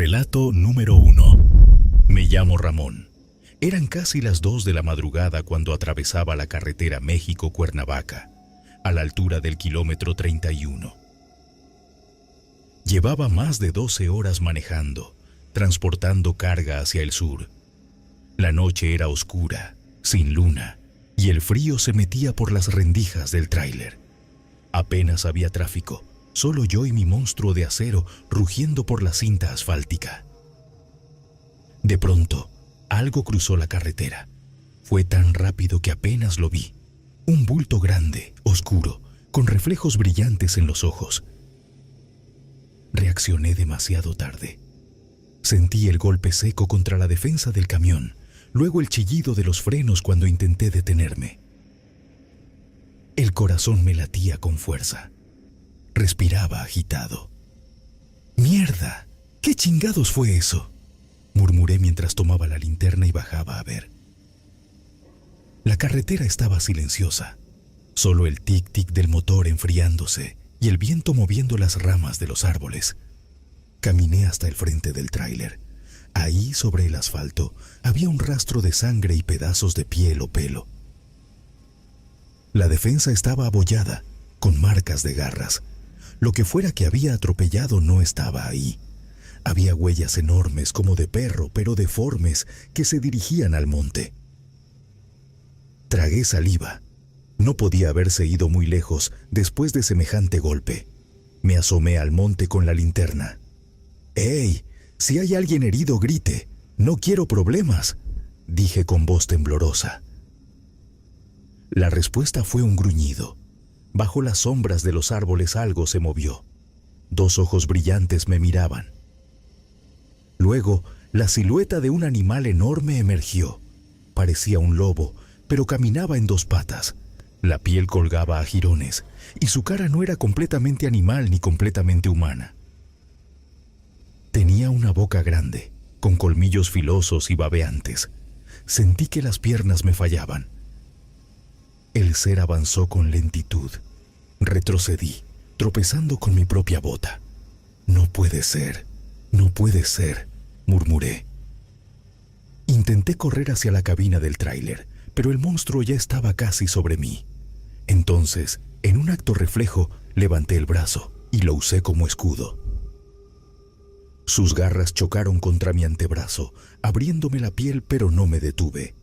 Relato número 1. Me llamo Ramón. Eran casi las 2 de la madrugada cuando atravesaba la carretera México-Cuernavaca, a la altura del kilómetro 31. Llevaba más de 12 horas manejando, transportando carga hacia el sur. La noche era oscura, sin luna, y el frío se metía por las rendijas del tráiler. Apenas había tráfico, solo yo y mi monstruo de acero rugiendo por la cinta asfáltica. De pronto, algo cruzó la carretera. Fue tan rápido que apenas lo vi. Un bulto grande, oscuro, con reflejos brillantes en los ojos. Reaccioné demasiado tarde. Sentí el golpe seco contra la defensa del camión, luego el chillido de los frenos cuando intenté detenerme. El corazón me latía con fuerza. Respiraba agitado. ¡Mierda! ¿Qué chingados fue eso?, murmuré mientras tomaba la linterna y bajaba a ver. La carretera estaba silenciosa, solo el tic-tic del motor enfriándose y el viento moviendo las ramas de los árboles. Caminé hasta el frente del tráiler. Ahí, sobre el asfalto, había un rastro de sangre y pedazos de piel o pelo. La defensa estaba abollada, con marcas de garras. Lo que fuera que había atropellado no estaba ahí. Había huellas enormes como de perro, pero deformes, que se dirigían al monte. Tragué saliva. No podía haberse ido muy lejos después de semejante golpe. Me asomé al monte con la linterna. «¡Ey! Si hay alguien herido, grite. No quiero problemas», dije con voz temblorosa. La respuesta fue un gruñido. Bajo las sombras de los árboles algo se movió. 2 ojos brillantes me miraban. Luego, la silueta de un animal enorme emergió. Parecía un lobo, pero caminaba en 2 patas. La piel colgaba a jirones, y su cara no era completamente animal ni completamente humana. Tenía una boca grande, con colmillos filosos y babeantes. Sentí que las piernas me fallaban. El ser avanzó con lentitud. Retrocedí, tropezando con mi propia bota. «No puede ser, murmuré. Intenté correr hacia la cabina del tráiler, pero el monstruo ya estaba casi sobre mí. Entonces, en un acto reflejo, levanté el brazo y lo usé como escudo. Sus garras chocaron contra mi antebrazo, abriéndome la piel, pero no me detuve.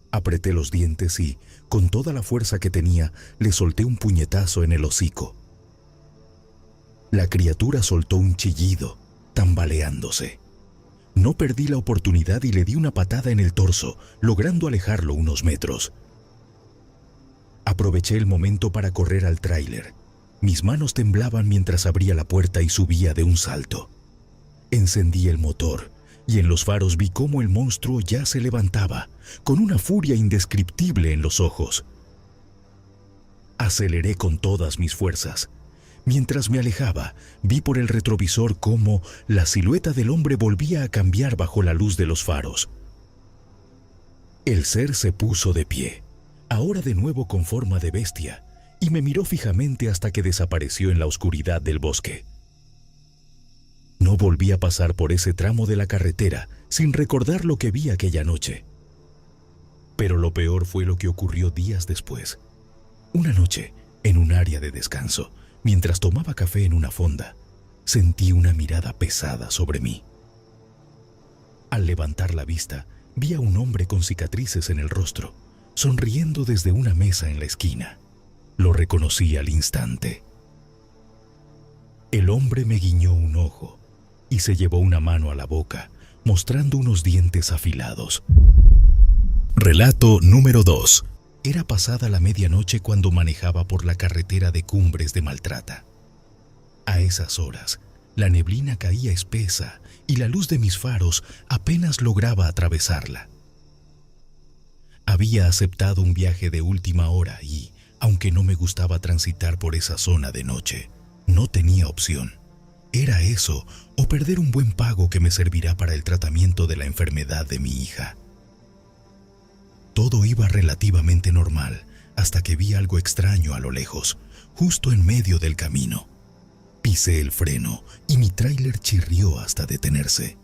Apreté los dientes y, con toda la fuerza que tenía, le solté un puñetazo en el hocico. La criatura soltó un chillido, tambaleándose. No perdí la oportunidad y le di una patada en el torso, logrando alejarlo unos metros. Aproveché el momento para correr al tráiler. Mis manos temblaban mientras abría la puerta y subía de un salto. Encendí el motor, y en los faros vi cómo el monstruo ya se levantaba, con una furia indescriptible en los ojos. Aceleré con todas mis fuerzas. Mientras me alejaba, vi por el retrovisor cómo la silueta del hombre volvía a cambiar bajo la luz de los faros. El ser se puso de pie, ahora de nuevo con forma de bestia, y me miró fijamente hasta que desapareció en la oscuridad del bosque. No volví a pasar por ese tramo de la carretera sin recordar lo que vi aquella noche. Pero lo peor fue lo que ocurrió días después. Una noche, en un área de descanso, mientras tomaba café en una fonda, sentí una mirada pesada sobre mí. Al levantar la vista, vi a un hombre con cicatrices en el rostro, sonriendo desde una mesa en la esquina. Lo reconocí al instante. El hombre me guiñó un ojo y se llevó una mano a la boca, mostrando unos dientes afilados. Relato número 2. Era pasada la medianoche cuando manejaba por la carretera de Cumbres de Maltrata. A esas horas, la neblina caía espesa y la luz de mis faros apenas lograba atravesarla. Había aceptado un viaje de última hora y, aunque no me gustaba transitar por esa zona de noche, no tenía opción. Era eso o perder un buen pago que me servirá para el tratamiento de la enfermedad de mi hija. Todo iba relativamente normal hasta que vi algo extraño a lo lejos, justo en medio del camino. Pisé el freno y mi tráiler chirrió hasta detenerse.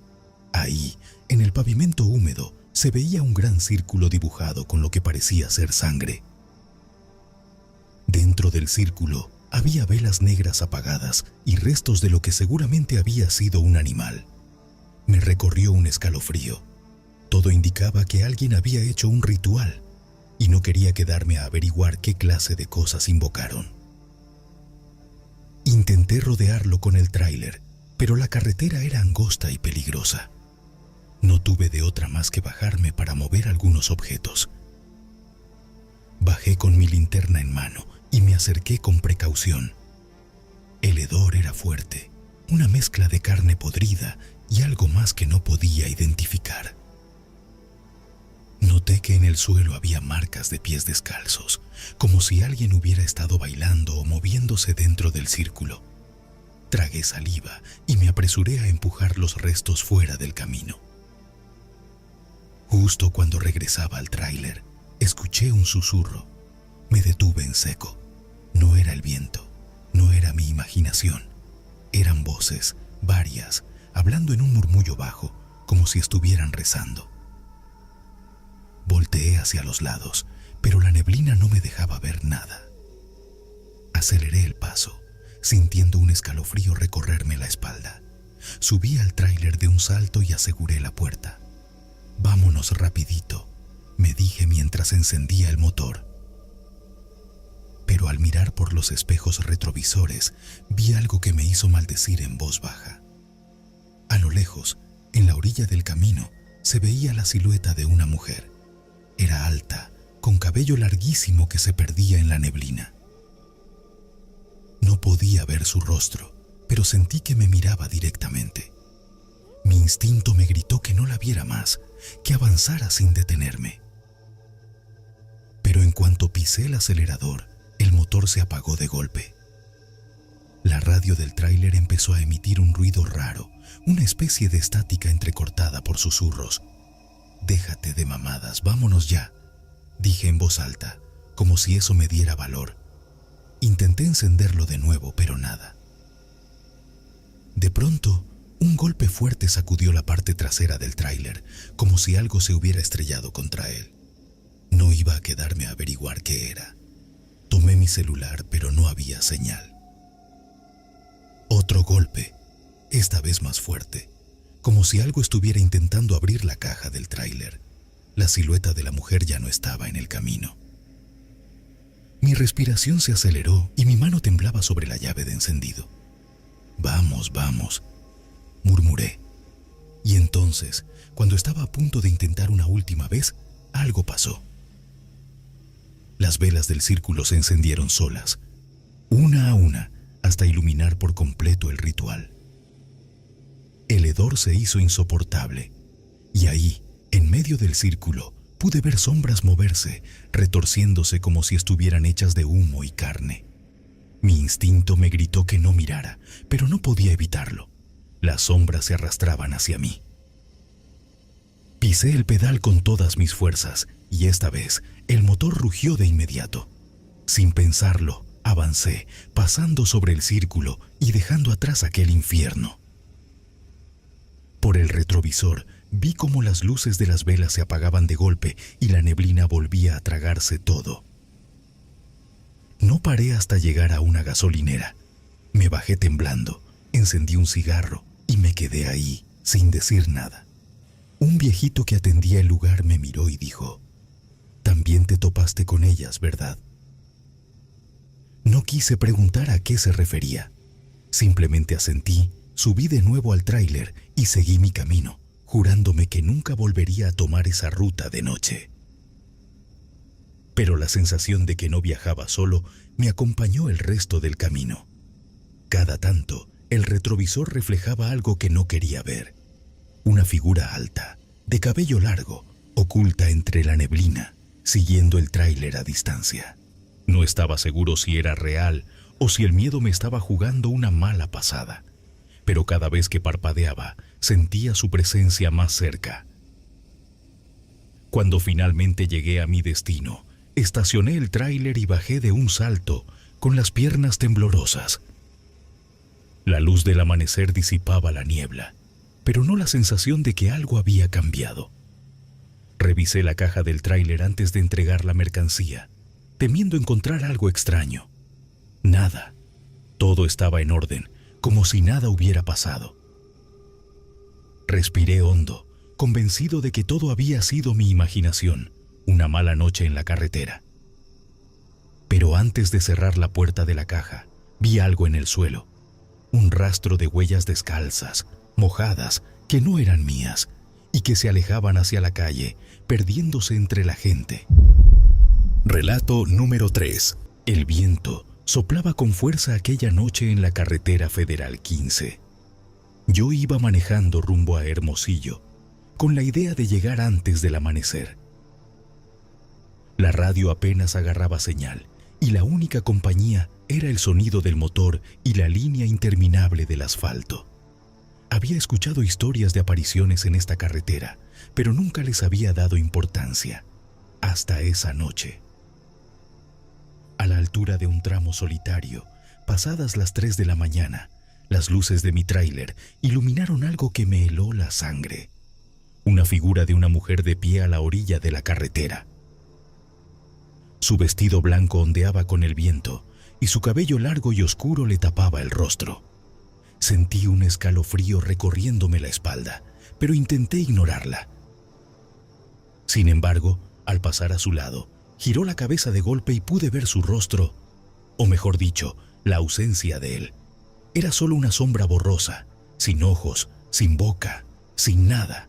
Ahí, en el pavimento húmedo, se veía un gran círculo dibujado con lo que parecía ser sangre. Dentro del círculo había velas negras apagadas y restos de lo que seguramente había sido un animal. Me recorrió un escalofrío. Todo indicaba que alguien había hecho un ritual y no quería quedarme a averiguar qué clase de cosas invocaron. Intenté rodearlo con el tráiler, pero la carretera era angosta y peligrosa. No tuve de otra más que bajarme para mover algunos objetos. Bajé con mi linterna en mano y me acerqué con precaución. El hedor era fuerte, una mezcla de carne podrida y algo más que no podía identificar. Noté que en el suelo había marcas de pies descalzos, como si alguien hubiera estado bailando o moviéndose dentro del círculo. Tragué saliva y me apresuré a empujar los restos fuera del camino. Justo cuando regresaba al tráiler, escuché un susurro. Me detuve en seco. No era el viento, no era mi imaginación. Eran voces, varias, hablando en un murmullo bajo, como si estuvieran rezando. Volteé hacia los lados, pero la neblina no me dejaba ver nada. Aceleré el paso, sintiendo un escalofrío recorrerme la espalda. Subí al tráiler de un salto y aseguré la puerta. «Vámonos rapidito», me dije mientras encendía el motor. Pero al mirar por los espejos retrovisores, vi algo que me hizo maldecir en voz baja. A lo lejos, en la orilla del camino, se veía la silueta de una mujer. Era alta, con cabello larguísimo que se perdía en la neblina. No podía ver su rostro, pero sentí que me miraba directamente. Mi instinto me gritó que no la viera más, que avanzara sin detenerme. Pero en cuanto pisé el acelerador, el motor se apagó de golpe. La radio del tráiler empezó a emitir un ruido raro, una especie de estática entrecortada por susurros. «Déjate de mamadas, vámonos ya», dije en voz alta, como si eso me diera valor. Intenté encenderlo de nuevo, pero nada. De pronto, un golpe fuerte sacudió la parte trasera del tráiler, como si algo se hubiera estrellado contra él. No iba a quedarme a averiguar qué era. Tomé mi celular, pero no había señal. Otro golpe, esta vez más fuerte, como si algo estuviera intentando abrir la caja del tráiler. La silueta de la mujer ya no estaba en el camino. Mi respiración se aceleró y mi mano temblaba sobre la llave de encendido. «Vamos, vamos», murmuré. Y entonces, cuando estaba a punto de intentar una última vez, algo pasó. Las velas del círculo se encendieron solas, una a una, hasta iluminar por completo el ritual. El hedor se hizo insoportable, y ahí, en medio del círculo, pude ver sombras moverse, retorciéndose como si estuvieran hechas de humo y carne. Mi instinto me gritó que no mirara, pero no podía evitarlo. Las sombras se arrastraban hacia mí. Pisé el pedal con todas mis fuerzas, y esta vez el motor rugió de inmediato. Sin pensarlo, avancé, pasando sobre el círculo y dejando atrás aquel infierno. Por el retrovisor, vi cómo las luces de las velas se apagaban de golpe y la neblina volvía a tragarse todo. No paré hasta llegar a una gasolinera. Me bajé temblando, encendí un cigarro y me quedé ahí, sin decir nada. Un viejito que atendía el lugar me miró y dijo: «También te topaste con ellas, ¿verdad?». No quise preguntar a qué se refería. Simplemente asentí, subí de nuevo al tráiler y seguí mi camino, jurándome que nunca volvería a tomar esa ruta de noche. Pero la sensación de que no viajaba solo me acompañó el resto del camino. Cada tanto, el retrovisor reflejaba algo que no quería ver. Una figura alta, de cabello largo, oculta entre la neblina, siguiendo el tráiler a distancia. No estaba seguro si era real o si el miedo me estaba jugando una mala pasada, pero cada vez que parpadeaba, sentía su presencia más cerca. Cuando finalmente llegué a mi destino, estacioné el tráiler y bajé de un salto, con las piernas temblorosas. La luz del amanecer disipaba la niebla, pero no la sensación de que algo había cambiado. Revisé la caja del tráiler antes de entregar la mercancía, temiendo encontrar algo extraño. Nada. Todo estaba en orden, como si nada hubiera pasado. Respiré hondo, convencido de que todo había sido mi imaginación, una mala noche en la carretera. Pero antes de cerrar la puerta de la caja, vi algo en el suelo. Un rastro de huellas descalzas, mojadas, que no eran mías, y que se alejaban hacia la calle, perdiéndose entre la gente. Relato número 3. El viento soplaba con fuerza aquella noche en la carretera Federal 15. Yo iba manejando rumbo a Hermosillo, con la idea de llegar antes del amanecer. La radio apenas agarraba señal, y la única compañía era el sonido del motor y la línea interminable del asfalto. Había escuchado historias de apariciones en esta carretera, pero nunca les había dado importancia, hasta esa noche. A la altura de un tramo solitario, pasadas las 3 de la mañana, las luces de mi tráiler iluminaron algo que me heló la sangre. Una figura de una mujer de pie a la orilla de la carretera. Su vestido blanco ondeaba con el viento y su cabello largo y oscuro le tapaba el rostro. Sentí un escalofrío recorriéndome la espalda, pero intenté ignorarla. Sin embargo, al pasar a su lado, giró la cabeza de golpe y pude ver su rostro, o mejor dicho, la ausencia de él. Era solo una sombra borrosa, sin ojos, sin boca, sin nada.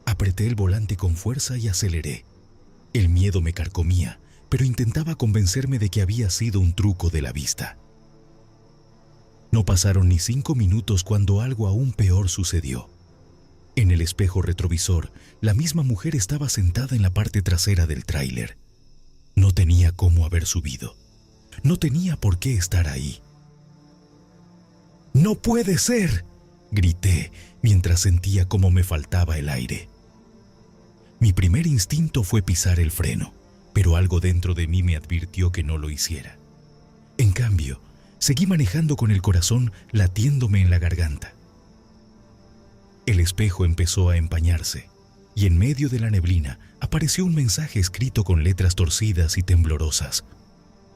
Apreté el volante con fuerza y aceleré. El miedo me carcomía, pero intentaba convencerme de que había sido un truco de la vista. No pasaron ni 5 minutos cuando algo aún peor sucedió. En el espejo retrovisor, la misma mujer estaba sentada en la parte trasera del tráiler. No tenía cómo haber subido. No tenía por qué estar ahí. ¡No puede ser!, grité mientras sentía cómo me faltaba el aire. Mi primer instinto fue pisar el freno, pero algo dentro de mí me advirtió que no lo hiciera. En cambio, seguí manejando con el corazón latiéndome en la garganta. El espejo empezó a empañarse, y en medio de la neblina apareció un mensaje escrito con letras torcidas y temblorosas.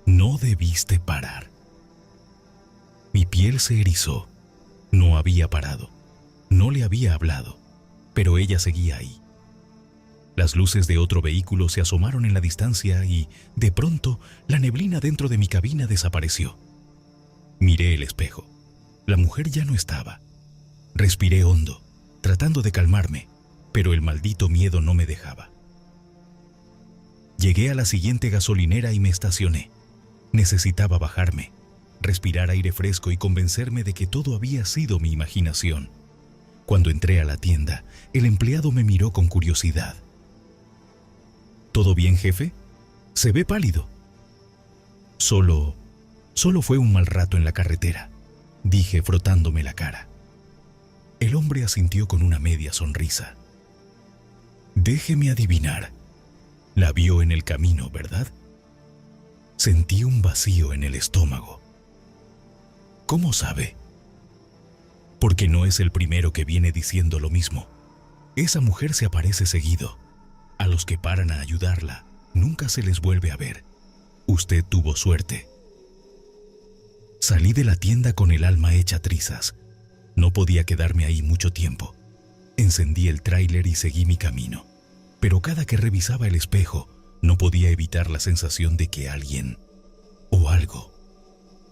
No debiste parar. Mi piel se erizó. No había parado. No le había hablado, pero ella seguía ahí. Las luces de otro vehículo se asomaron en la distancia y, de pronto, la neblina dentro de mi cabina desapareció. Miré el espejo. La mujer ya no estaba. Respiré hondo, tratando de calmarme, pero el maldito miedo no me dejaba. Llegué a la siguiente gasolinera y me estacioné. Necesitaba bajarme, respirar aire fresco y convencerme de que todo había sido mi imaginación. Cuando entré a la tienda, el empleado me miró con curiosidad. ¿Todo bien, jefe? Se ve pálido. Solo fue un mal rato en la carretera, dije frotándome la cara. El hombre asintió con una media sonrisa. Déjeme adivinar. La vio en el camino, ¿verdad? Sentí un vacío en el estómago. ¿Cómo sabe? Porque no es el primero que viene diciendo lo mismo. Esa mujer se aparece seguido. A los que paran a ayudarla, nunca se les vuelve a ver. Usted tuvo suerte. Salí de la tienda con el alma hecha trizas. No podía quedarme ahí mucho tiempo. Encendí el tráiler y seguí mi camino. Pero cada que revisaba el espejo, no podía evitar la sensación de que alguien, o algo,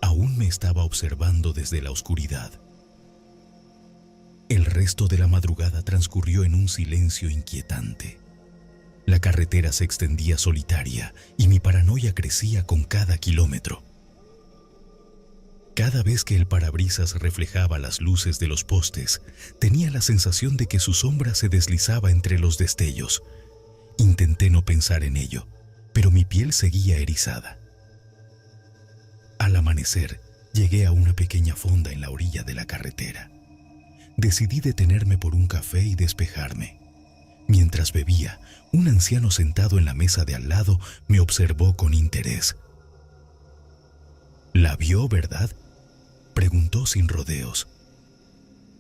aún me estaba observando desde la oscuridad. El resto de la madrugada transcurrió en un silencio inquietante. La carretera se extendía solitaria y mi paranoia crecía con cada kilómetro. Cada vez que el parabrisas reflejaba las luces de los postes, tenía la sensación de que su sombra se deslizaba entre los destellos. Intenté no pensar en ello, pero mi piel seguía erizada. Al amanecer, llegué a una pequeña fonda en la orilla de la carretera. Decidí detenerme por un café y despejarme. Mientras bebía, un anciano sentado en la mesa de al lado me observó con interés. «¿La vio, verdad?», preguntó sin rodeos.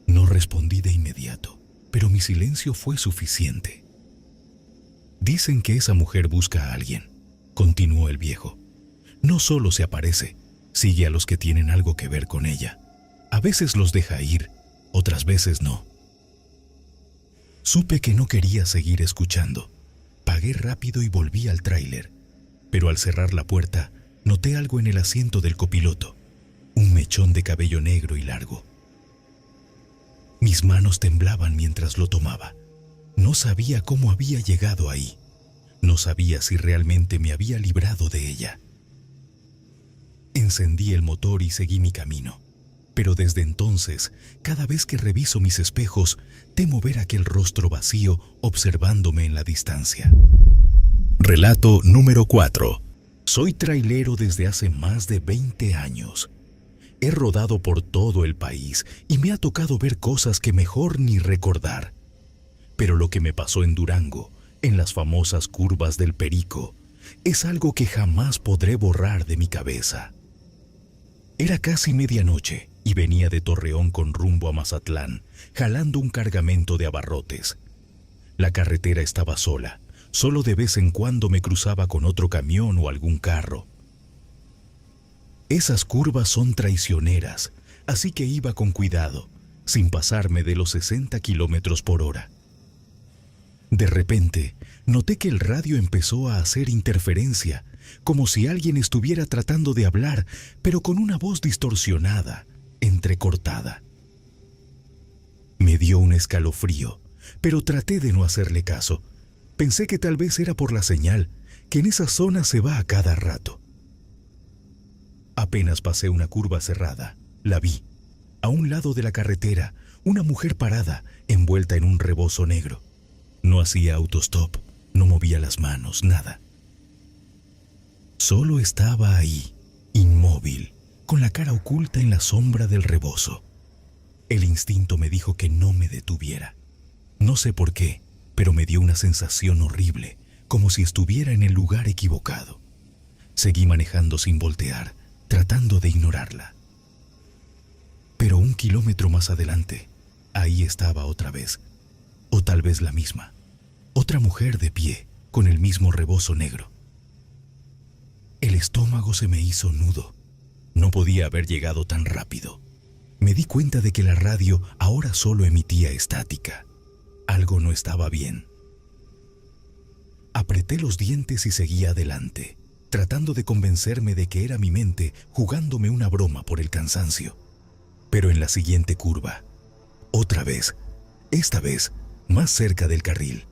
«No No respondí de inmediato, pero mi silencio fue suficiente. Dicen que esa mujer busca a alguien, continuó el viejo. No solo se aparece, sigue a los que tienen algo que ver con ella. A veces los deja ir, otras veces no. Supe que no quería seguir escuchando. Pagué rápido y volví al tráiler, pero al cerrar la puerta, noté algo en el asiento del copiloto, un mechón de cabello negro y largo. Mis manos temblaban mientras lo tomaba. No sabía cómo había llegado ahí. No sabía si realmente me había librado de ella. Encendí el motor y seguí mi camino. Pero desde entonces, cada vez que reviso mis espejos, temo ver aquel rostro vacío observándome en la distancia. Relato número 4. Soy trailero desde hace más de 20 años. He rodado por todo el país y me ha tocado ver cosas que mejor ni recordar. Pero lo que me pasó en Durango, en las famosas curvas del Perico, es algo que jamás podré borrar de mi cabeza. Era casi medianoche y venía de Torreón con rumbo a Mazatlán, jalando un cargamento de abarrotes. La carretera estaba sola, solo de vez en cuando me cruzaba con otro camión o algún carro. Esas curvas son traicioneras, así que iba con cuidado, sin pasarme de los 60 kilómetros por hora. De repente, noté que el radio empezó a hacer interferencia, como si alguien estuviera tratando de hablar, pero con una voz distorsionada, entrecortada. Me dio un escalofrío, pero traté de no hacerle caso. Pensé que tal vez era por la señal, que en esa zona se va a cada rato. Apenas pasé una curva cerrada, la vi. A un lado de la carretera, una mujer parada, envuelta en un rebozo negro. No hacía autostop, no movía las manos, nada. Solo estaba ahí, inmóvil, con la cara oculta en la sombra del rebozo. El instinto me dijo que no me detuviera. No sé por qué, pero me dio una sensación horrible, como si estuviera en el lugar equivocado. Seguí manejando sin voltear, tratando de ignorarla. Pero 1 kilómetro más adelante, ahí estaba otra vez, o tal vez la misma. Otra mujer de pie, con el mismo rebozo negro. El estómago se me hizo nudo. No podía haber llegado tan rápido. Me di cuenta de que la radio ahora solo emitía estática. Algo no estaba bien. Apreté los dientes y seguí adelante, tratando de convencerme de que era mi mente jugándome una broma por el cansancio. Pero en la siguiente curva, otra vez, esta vez más cerca del carril.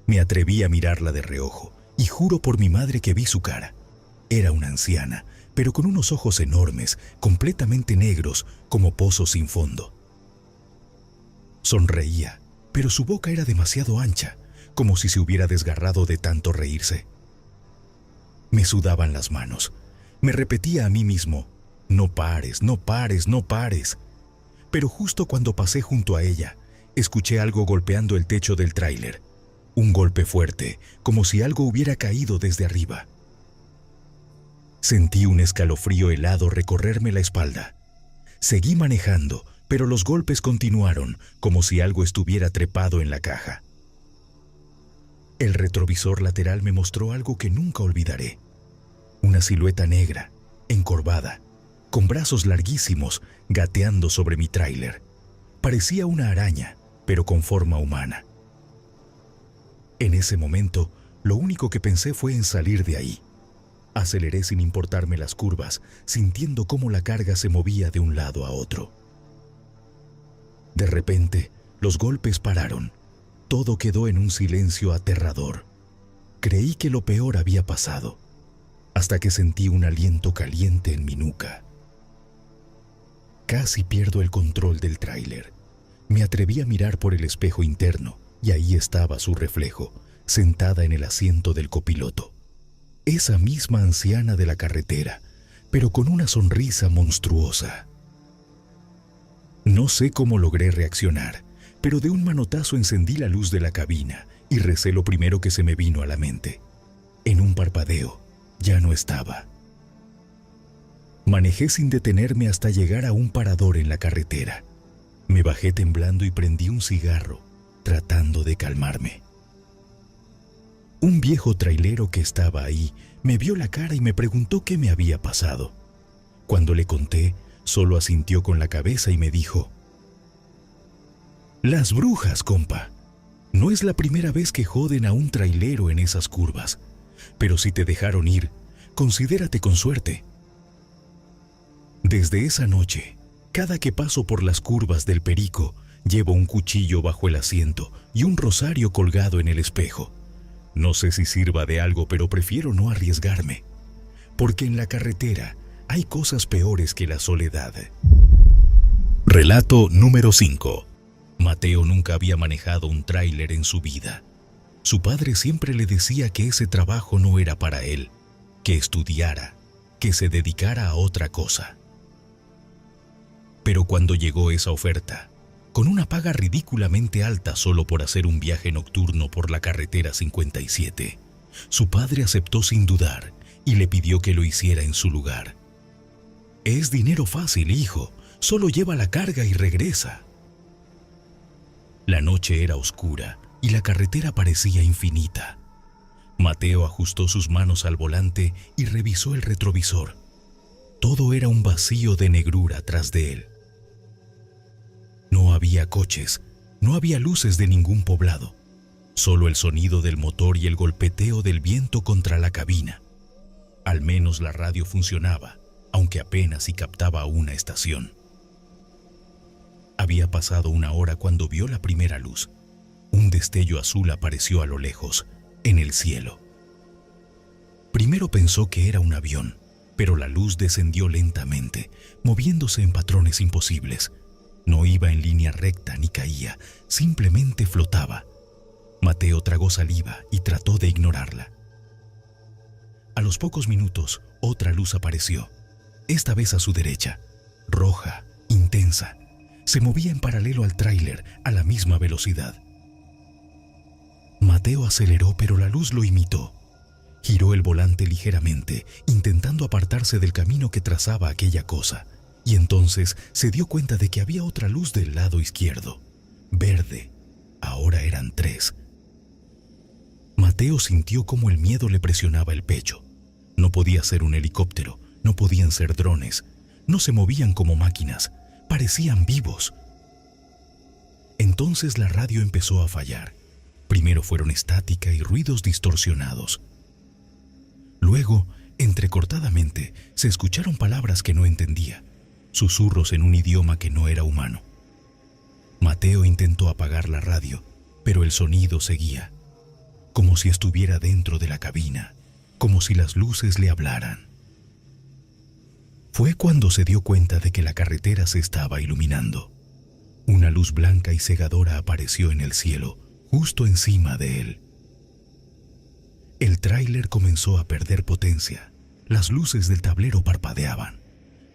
Me atreví a mirarla de reojo y juro por mi madre que vi su cara. Era una anciana, pero con unos ojos enormes, completamente negros, como pozos sin fondo. Sonreía, pero su boca era demasiado ancha, como si se hubiera desgarrado de tanto reírse. Me sudaban las manos. Me repetía a mí mismo, no pares, no pares, no pares. Pero justo cuando pasé junto a ella, escuché algo golpeando el techo del tráiler. Un golpe fuerte, como si algo hubiera caído desde arriba. Sentí un escalofrío helado recorrerme la espalda. Seguí manejando, pero los golpes continuaron, como si algo estuviera trepado en la caja. El retrovisor lateral me mostró algo que nunca olvidaré. Una silueta negra, encorvada, con brazos larguísimos, gateando sobre mi tráiler. Parecía una araña, pero con forma humana. En ese momento, lo único que pensé fue en salir de ahí. Aceleré sin importarme las curvas, sintiendo cómo la carga se movía de un lado a otro. De repente, los golpes pararon. Todo quedó en un silencio aterrador. Creí que lo peor había pasado, hasta que sentí un aliento caliente en mi nuca. Casi pierdo el control del tráiler. Me atreví a mirar por el espejo interno, y ahí estaba su reflejo, sentada en el asiento del copiloto. Esa misma anciana de la carretera, pero con una sonrisa monstruosa. No sé cómo logré reaccionar, pero de un manotazo encendí la luz de la cabina y recé lo primero que se me vino a la mente. En un parpadeo, ya no estaba. Manejé sin detenerme hasta llegar a un parador en la carretera. Me bajé temblando y prendí un cigarro, tratando de calmarme. Un viejo trailero que estaba ahí me vio la cara y me preguntó qué me había pasado. Cuando le conté, solo asintió con la cabeza y me dijo: «Las brujas, compa. No es la primera vez que joden a un trailero en esas curvas, pero si te dejaron ir, considérate con suerte». Desde esa noche, cada que paso por las curvas del Perico, llevo un cuchillo bajo el asiento y un rosario colgado en el espejo. No sé si sirva de algo, pero prefiero no arriesgarme, porque en la carretera hay cosas peores que la soledad. Relato número 5. Mateo nunca había manejado un tráiler en su vida. Su padre siempre le decía que ese trabajo no era para él, que estudiara, que se dedicara a otra cosa. Pero cuando llegó esa oferta, con una paga ridículamente alta solo por hacer un viaje nocturno por la carretera 57, su padre aceptó sin dudar y le pidió que lo hiciera en su lugar. «Es dinero fácil, hijo, solo lleva la carga y regresa». La noche era oscura y la carretera parecía infinita. Mateo ajustó sus manos al volante y revisó el retrovisor. Todo era un vacío de negrura tras de él. No había coches, no había luces de ningún poblado, solo el sonido del motor y el golpeteo del viento contra la cabina. Al menos la radio funcionaba, aunque apenas si captaba una estación. Había pasado una hora cuando vio la primera luz. Un destello azul apareció a lo lejos, en el cielo. Primero pensó que era un avión, pero la luz descendió lentamente, moviéndose en patrones imposibles. No iba en línea recta ni caía, simplemente flotaba. Mateo tragó saliva y trató de ignorarla. A los pocos minutos, otra luz apareció, esta vez a su derecha, roja, intensa. Se movía en paralelo al tráiler a la misma velocidad. Mateo aceleró, pero la luz lo imitó. Giró el volante ligeramente, intentando apartarse del camino que trazaba aquella cosa. Y entonces se dio cuenta de que había otra luz del lado izquierdo, verde. Ahora eran 3. Mateo sintió cómo el miedo le presionaba el pecho. No podía ser un helicóptero, no podían ser drones, no se movían como máquinas, parecían vivos. Entonces la radio empezó a fallar. Primero fueron estática y ruidos distorsionados. Luego, entrecortadamente, se escucharon palabras que no entendía, susurros en un idioma que no era humano. Mateo intentó apagar la radio, pero el sonido seguía, como si estuviera dentro de la cabina, como si las luces le hablaran. Fue cuando se dio cuenta de que la carretera se estaba iluminando. Una luz blanca y cegadora apareció en el cielo, justo encima de él. El tráiler comenzó a perder potencia. Las luces del tablero parpadeaban.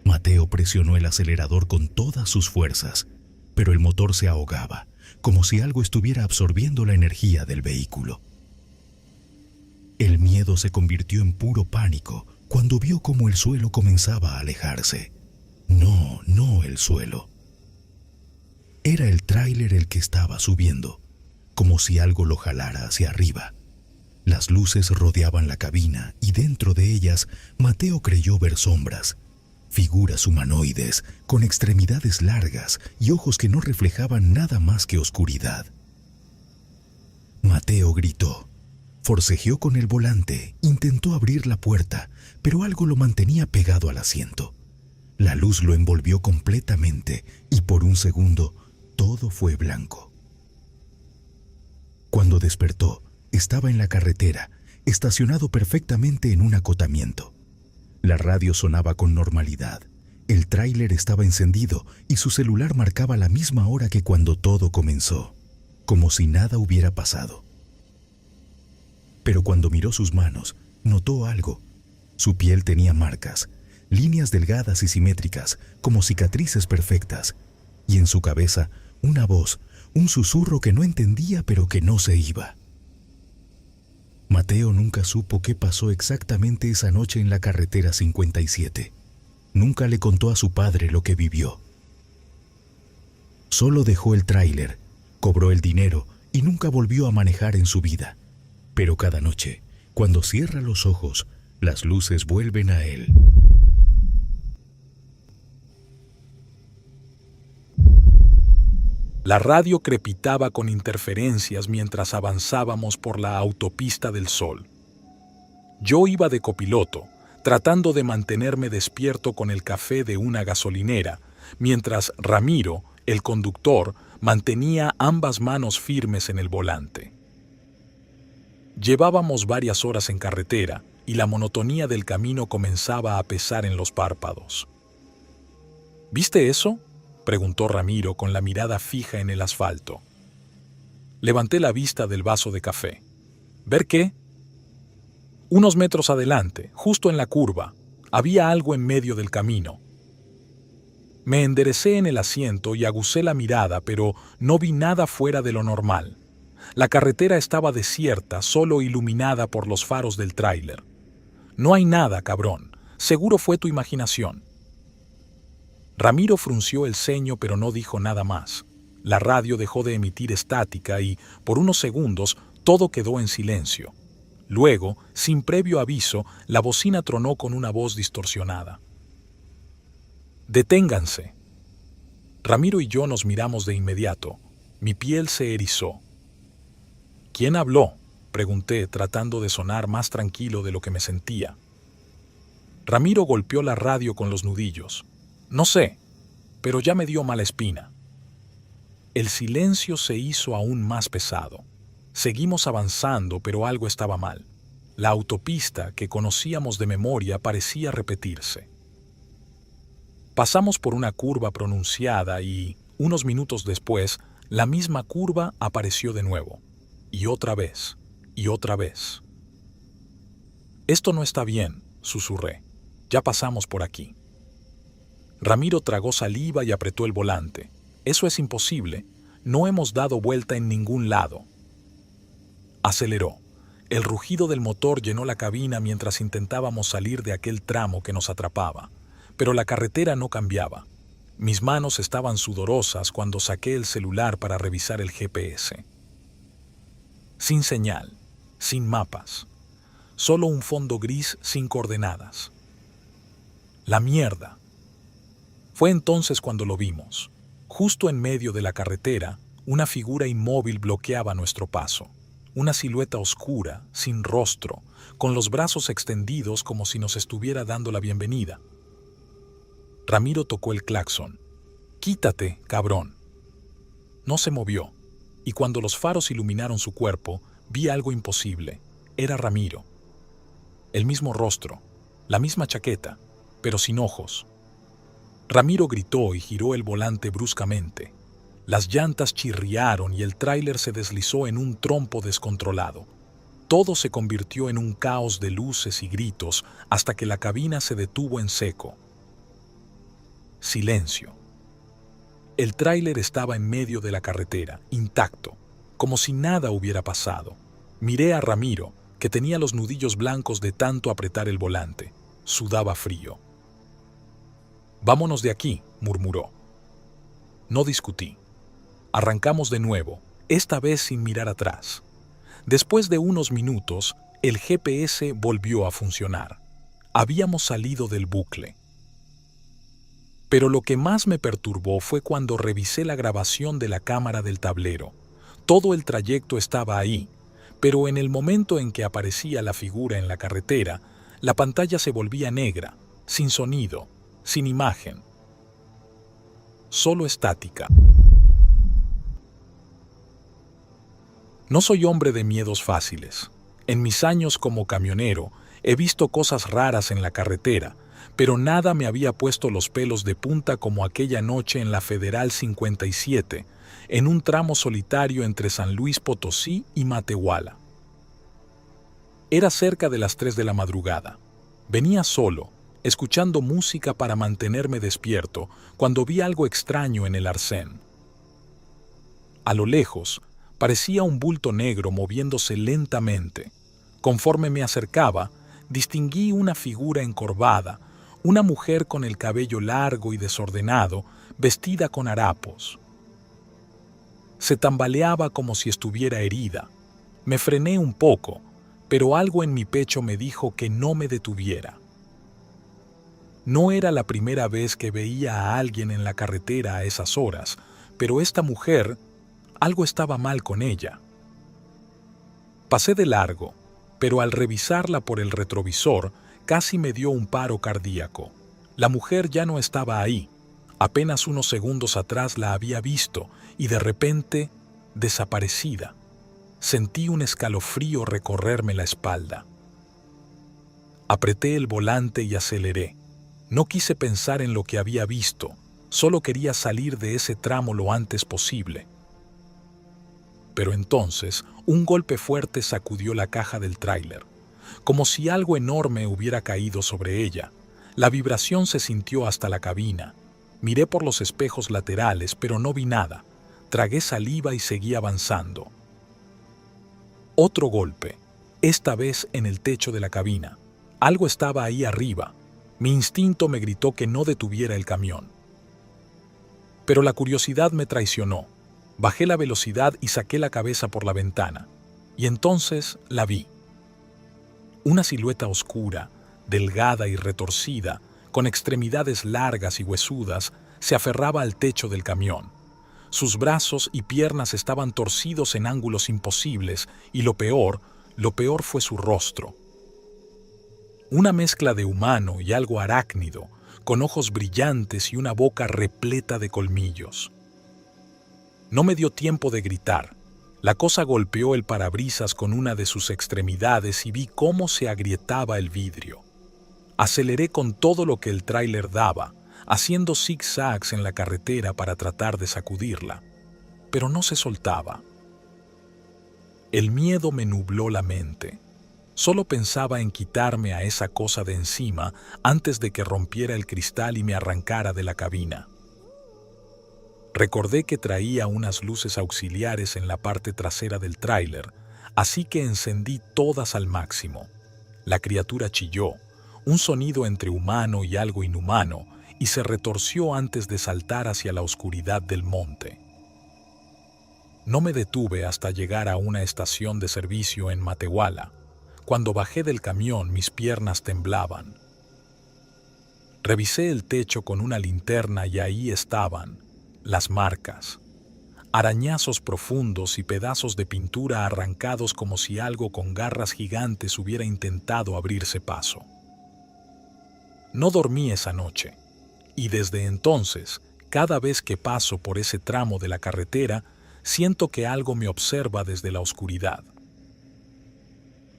Mateo presionó el acelerador con todas sus fuerzas, pero el motor se ahogaba, como si algo estuviera absorbiendo la energía del vehículo. El miedo se convirtió en puro pánico cuando vio cómo el suelo comenzaba a alejarse. No el suelo. Era el tráiler el que estaba subiendo, como si algo lo jalara hacia arriba. Las luces rodeaban la cabina y dentro de ellas Mateo creyó ver sombras, figuras humanoides con extremidades largas y ojos que no reflejaban nada más que oscuridad. Mateo gritó, forcejeó con el volante, intentó abrir la puerta, pero algo lo mantenía pegado al asiento. La luz lo envolvió completamente y por un segundo todo fue blanco. Cuando despertó, estaba en la carretera, estacionado perfectamente en un acotamiento. La radio sonaba con normalidad, el tráiler estaba encendido y su celular marcaba la misma hora que cuando todo comenzó, como si nada hubiera pasado. Pero cuando miró sus manos, notó algo. Su piel tenía marcas, líneas delgadas y simétricas, como cicatrices perfectas, y en su cabeza una voz, un susurro que no entendía pero que no se iba. Mateo nunca supo qué pasó exactamente esa noche en la carretera 57. Nunca le contó a su padre lo que vivió. solo dejó el tráiler, cobró el dinero y nunca volvió a manejar en su vida. Pero cada noche, cuando cierra los ojos, las luces vuelven a él. La radio crepitaba con interferencias mientras avanzábamos por la autopista del Sol. Yo iba de copiloto, tratando de mantenerme despierto con el café de una gasolinera, mientras Ramiro, el conductor, mantenía ambas manos firmes en el volante. Llevábamos varias horas en carretera y la monotonía del camino comenzaba a pesar en los párpados. ¿Viste eso?, preguntó Ramiro con la mirada fija en el asfalto. Levanté la vista del vaso de café. ¿Ver qué? Unos metros adelante, justo en la curva, había algo en medio del camino. Me enderecé en el asiento y aguzé la mirada, pero no vi nada fuera de lo normal. La carretera estaba desierta, solo iluminada por los faros del tráiler. No hay nada, cabrón. Seguro fue tu imaginación. Ramiro frunció el ceño, pero no dijo nada más. La radio dejó de emitir estática y, por unos segundos, todo quedó en silencio. Luego, sin previo aviso, la bocina tronó con una voz distorsionada. «Deténganse». Ramiro y yo nos miramos de inmediato. Mi piel se erizó. «¿Quién habló?», pregunté, tratando de sonar más tranquilo de lo que me sentía. Ramiro golpeó la radio con los nudillos. «No sé, pero ya me dio mala espina». El silencio se hizo aún más pesado. Seguimos avanzando, pero algo estaba mal. La autopista que conocíamos de memoria parecía repetirse. Pasamos por una curva pronunciada y, unos minutos después, la misma curva apareció de nuevo. Y otra vez, y otra vez. «Esto no está bien», susurré. «Ya pasamos por aquí». Ramiro tragó saliva y apretó el volante. «Eso es imposible. No hemos dado vuelta en ningún lado». Aceleró. El rugido del motor llenó la cabina mientras intentábamos salir de aquel tramo que nos atrapaba. Pero la carretera no cambiaba. Mis manos estaban sudorosas cuando saqué el celular para revisar el GPS. Sin señal, sin mapas. Solo un fondo gris sin coordenadas. ¡La mierda! Fue entonces cuando lo vimos. Justo en medio de la carretera, una figura inmóvil bloqueaba nuestro paso. Una silueta oscura, sin rostro, con los brazos extendidos como si nos estuviera dando la bienvenida. Ramiro tocó el claxon. «Quítate, cabrón». No se movió, y cuando los faros iluminaron su cuerpo, vi algo imposible. Era Ramiro. El mismo rostro, la misma chaqueta, pero sin ojos. Ramiro gritó y giró el volante bruscamente. Las llantas chirriaron y el tráiler se deslizó en un trompo descontrolado. Todo se convirtió en un caos de luces y gritos hasta que la cabina se detuvo en seco. Silencio. El tráiler estaba en medio de la carretera, intacto, como si nada hubiera pasado. Miré a Ramiro, que tenía los nudillos blancos de tanto apretar el volante. Sudaba frío. «Vámonos de aquí», murmuró. No discutí. Arrancamos de nuevo, esta vez sin mirar atrás. Después de unos minutos, el GPS volvió a funcionar. Habíamos salido del bucle. Pero lo que más me perturbó fue cuando revisé la grabación de la cámara del tablero. Todo el trayecto estaba ahí, pero en el momento en que aparecía la figura en la carretera, la pantalla se volvía negra, sin sonido, sin imagen. Solo estática. No soy hombre de miedos fáciles. En mis años como camionero, he visto cosas raras en la carretera, pero nada me había puesto los pelos de punta como aquella noche en la Federal 57, en un tramo solitario entre San Luis Potosí y Matehuala. Era cerca de las 3 de la madrugada. Venía solo, escuchando música para mantenerme despierto, cuando vi algo extraño en el arcén. A lo lejos, parecía un bulto negro moviéndose lentamente. Conforme me acercaba, distinguí una figura encorvada, una mujer con el cabello largo y desordenado, vestida con harapos. Se tambaleaba como si estuviera herida. Me frené un poco, pero algo en mi pecho me dijo que no me detuviera. No era la primera vez que veía a alguien en la carretera a esas horas, pero esta mujer, algo estaba mal con ella. Pasé de largo, pero al revisarla por el retrovisor, casi me dio un paro cardíaco. La mujer ya no estaba ahí. Apenas unos segundos atrás la había visto y de repente, desaparecida. Sentí un escalofrío recorrerme la espalda. Apreté el volante y aceleré. No quise pensar en lo que había visto, solo quería salir de ese tramo lo antes posible. Pero entonces, un golpe fuerte sacudió la caja del tráiler, como si algo enorme hubiera caído sobre ella. La vibración se sintió hasta la cabina. Miré por los espejos laterales, pero no vi nada. Tragué saliva y seguí avanzando. Otro golpe, esta vez en el techo de la cabina. Algo estaba ahí arriba. Mi instinto me gritó que no detuviera el camión. Pero la curiosidad me traicionó. Bajé la velocidad y saqué la cabeza por la ventana. Y entonces la vi. Una silueta oscura, delgada y retorcida, con extremidades largas y huesudas, se aferraba al techo del camión. Sus brazos y piernas estaban torcidos en ángulos imposibles y lo peor fue su rostro. Una mezcla de humano y algo arácnido, con ojos brillantes y una boca repleta de colmillos. No me dio tiempo de gritar. La cosa golpeó el parabrisas con una de sus extremidades y vi cómo se agrietaba el vidrio. Aceleré con todo lo que el tráiler daba, haciendo zigzags en la carretera para tratar de sacudirla, pero no se soltaba. El miedo me nubló la mente. Solo pensaba en quitarme a esa cosa de encima antes de que rompiera el cristal y me arrancara de la cabina. Recordé que traía unas luces auxiliares en la parte trasera del tráiler, así que encendí todas al máximo. La criatura chilló, un sonido entre humano y algo inhumano, y se retorció antes de saltar hacia la oscuridad del monte. No me detuve hasta llegar a una estación de servicio en Matehuala. Cuando bajé del camión, mis piernas temblaban. Revisé el techo con una linterna y ahí estaban las marcas. Arañazos profundos y pedazos de pintura arrancados como si algo con garras gigantes hubiera intentado abrirse paso. No dormí esa noche, y desde entonces, cada vez que paso por ese tramo de la carretera, siento que algo me observa desde la oscuridad.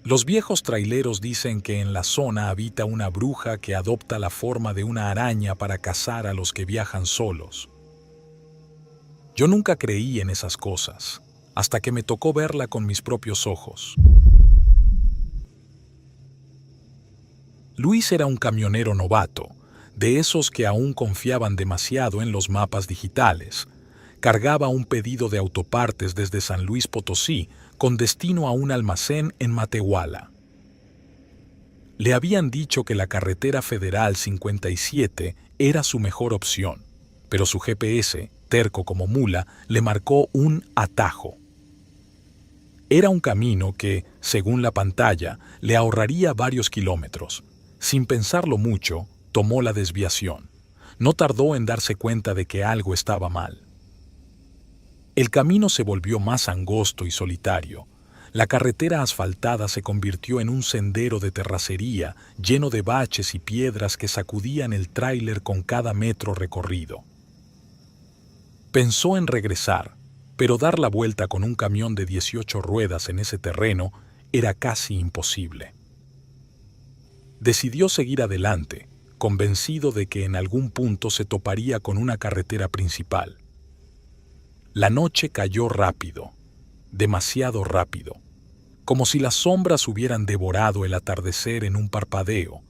Los viejos traileros dicen que en la zona habita una bruja que adopta la forma de una araña para cazar a los que viajan solos. Yo nunca creí en esas cosas, hasta que me tocó verla con mis propios ojos. Luis era un camionero novato, de esos que aún confiaban demasiado en los mapas digitales. Cargaba un pedido de autopartes desde San Luis Potosí con destino a un almacén en Matehuala. Le habían dicho que la carretera federal 57 era su mejor opción, pero su GPS, terco como mula, le marcó un atajo. Era un camino que, según la pantalla, le ahorraría varios kilómetros. Sin pensarlo mucho, tomó la desviación. No tardó en darse cuenta de que algo estaba mal. El camino se volvió más angosto y solitario. La carretera asfaltada se convirtió en un sendero de terracería lleno de baches y piedras que sacudían el tráiler con cada metro recorrido. Pensó en regresar, pero dar la vuelta con un camión de 18 ruedas en ese terreno era casi imposible. Decidió seguir adelante, convencido de que en algún punto se toparía con una carretera principal. La noche cayó rápido, demasiado rápido, como si las sombras hubieran devorado el atardecer en un parpadeo.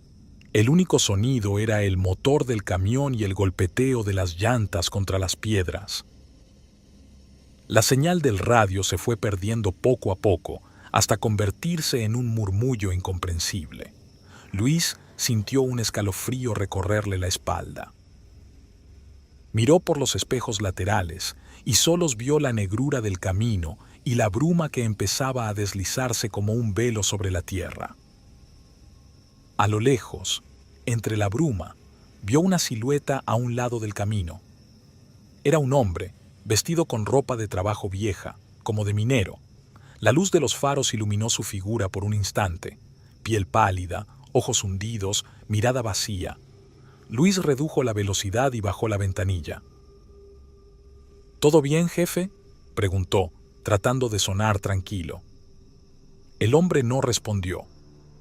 El único sonido era el motor del camión y el golpeteo de las llantas contra las piedras. La señal del radio se fue perdiendo poco a poco hasta convertirse en un murmullo incomprensible. Luis sintió un escalofrío recorrerle la espalda. Miró por los espejos laterales y solos vio la negrura del camino y la bruma que empezaba a deslizarse como un velo sobre la tierra. A lo lejos, entre la bruma, vio una silueta a un lado del camino. Era un hombre, vestido con ropa de trabajo vieja, como de minero. La luz de los faros iluminó su figura por un instante. Piel pálida, ojos hundidos, mirada vacía. Luis redujo la velocidad y bajó la ventanilla. ¿Todo bien, jefe?, preguntó, tratando de sonar tranquilo. El hombre no respondió.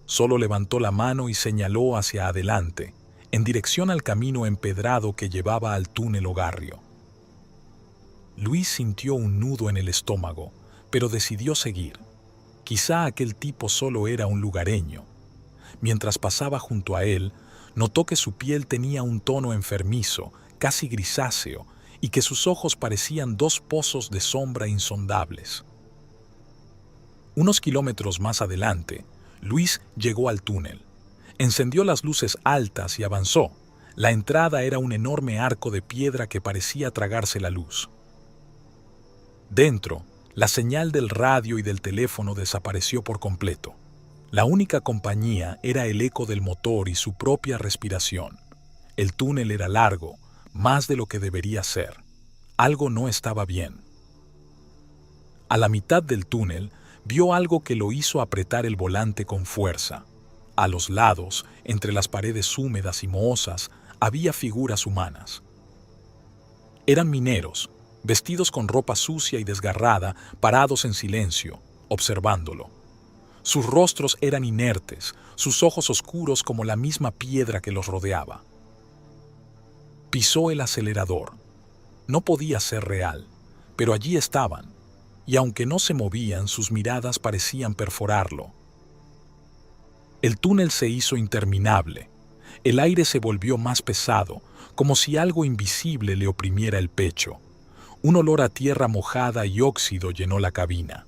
Solo levantó la mano y señaló hacia adelante, en dirección al camino empedrado que llevaba al túnel Ogarrio. Luis sintió un nudo en el estómago, pero decidió seguir. Quizá aquel tipo solo era un lugareño. Mientras pasaba junto a él, notó que su piel tenía un tono enfermizo, casi grisáceo, y que sus ojos parecían dos pozos de sombra insondables. Unos kilómetros más adelante, Luis llegó al túnel. Encendió las luces altas y avanzó. La entrada era un enorme arco de piedra que parecía tragarse la luz. Dentro, la señal del radio y del teléfono desapareció por completo. La única compañía era el eco del motor y su propia respiración. El túnel era largo, más de lo que debería ser. Algo no estaba bien. A la mitad del túnel, vio algo que lo hizo apretar el volante con fuerza. A los lados, entre las paredes húmedas y mohosas, había figuras humanas. Eran mineros, vestidos con ropa sucia y desgarrada, parados en silencio, observándolo. Sus rostros eran inertes, sus ojos oscuros como la misma piedra que los rodeaba. Pisó el acelerador. No podía ser real, pero allí estaban, y aunque no se movían, sus miradas parecían perforarlo. El túnel se hizo interminable. El aire se volvió más pesado, como si algo invisible le oprimiera el pecho. Un olor a tierra mojada y óxido llenó la cabina.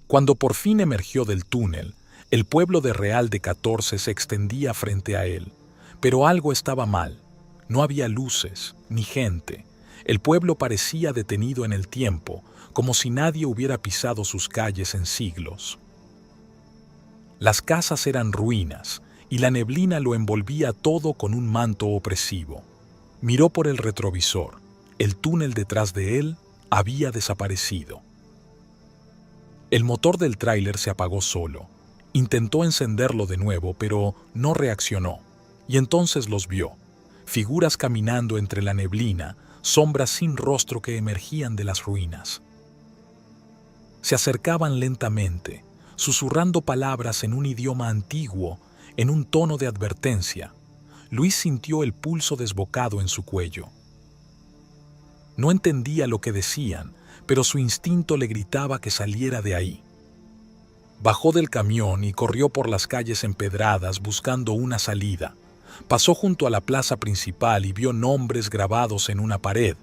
Cuando por fin emergió del túnel, el pueblo de Real de 14 se extendía frente a él. Pero algo estaba mal. No había luces, ni gente. El pueblo parecía detenido en el tiempo, como si nadie hubiera pisado sus calles en siglos. Las casas eran ruinas, y la neblina lo envolvía todo con un manto opresivo. Miró por el retrovisor. El túnel detrás de él había desaparecido. El motor del tráiler se apagó solo. Intentó encenderlo de nuevo, pero no reaccionó. Y entonces los vio. Figuras caminando entre la neblina, sombras sin rostro que emergían de las ruinas. Se acercaban lentamente, susurrando palabras en un idioma antiguo, en un tono de advertencia. Luis sintió el pulso desbocado en su cuello. No entendía lo que decían, pero su instinto le gritaba que saliera de ahí. Bajó del camión y corrió por las calles empedradas buscando una salida. Pasó junto a la plaza principal y vio nombres grabados en una pared,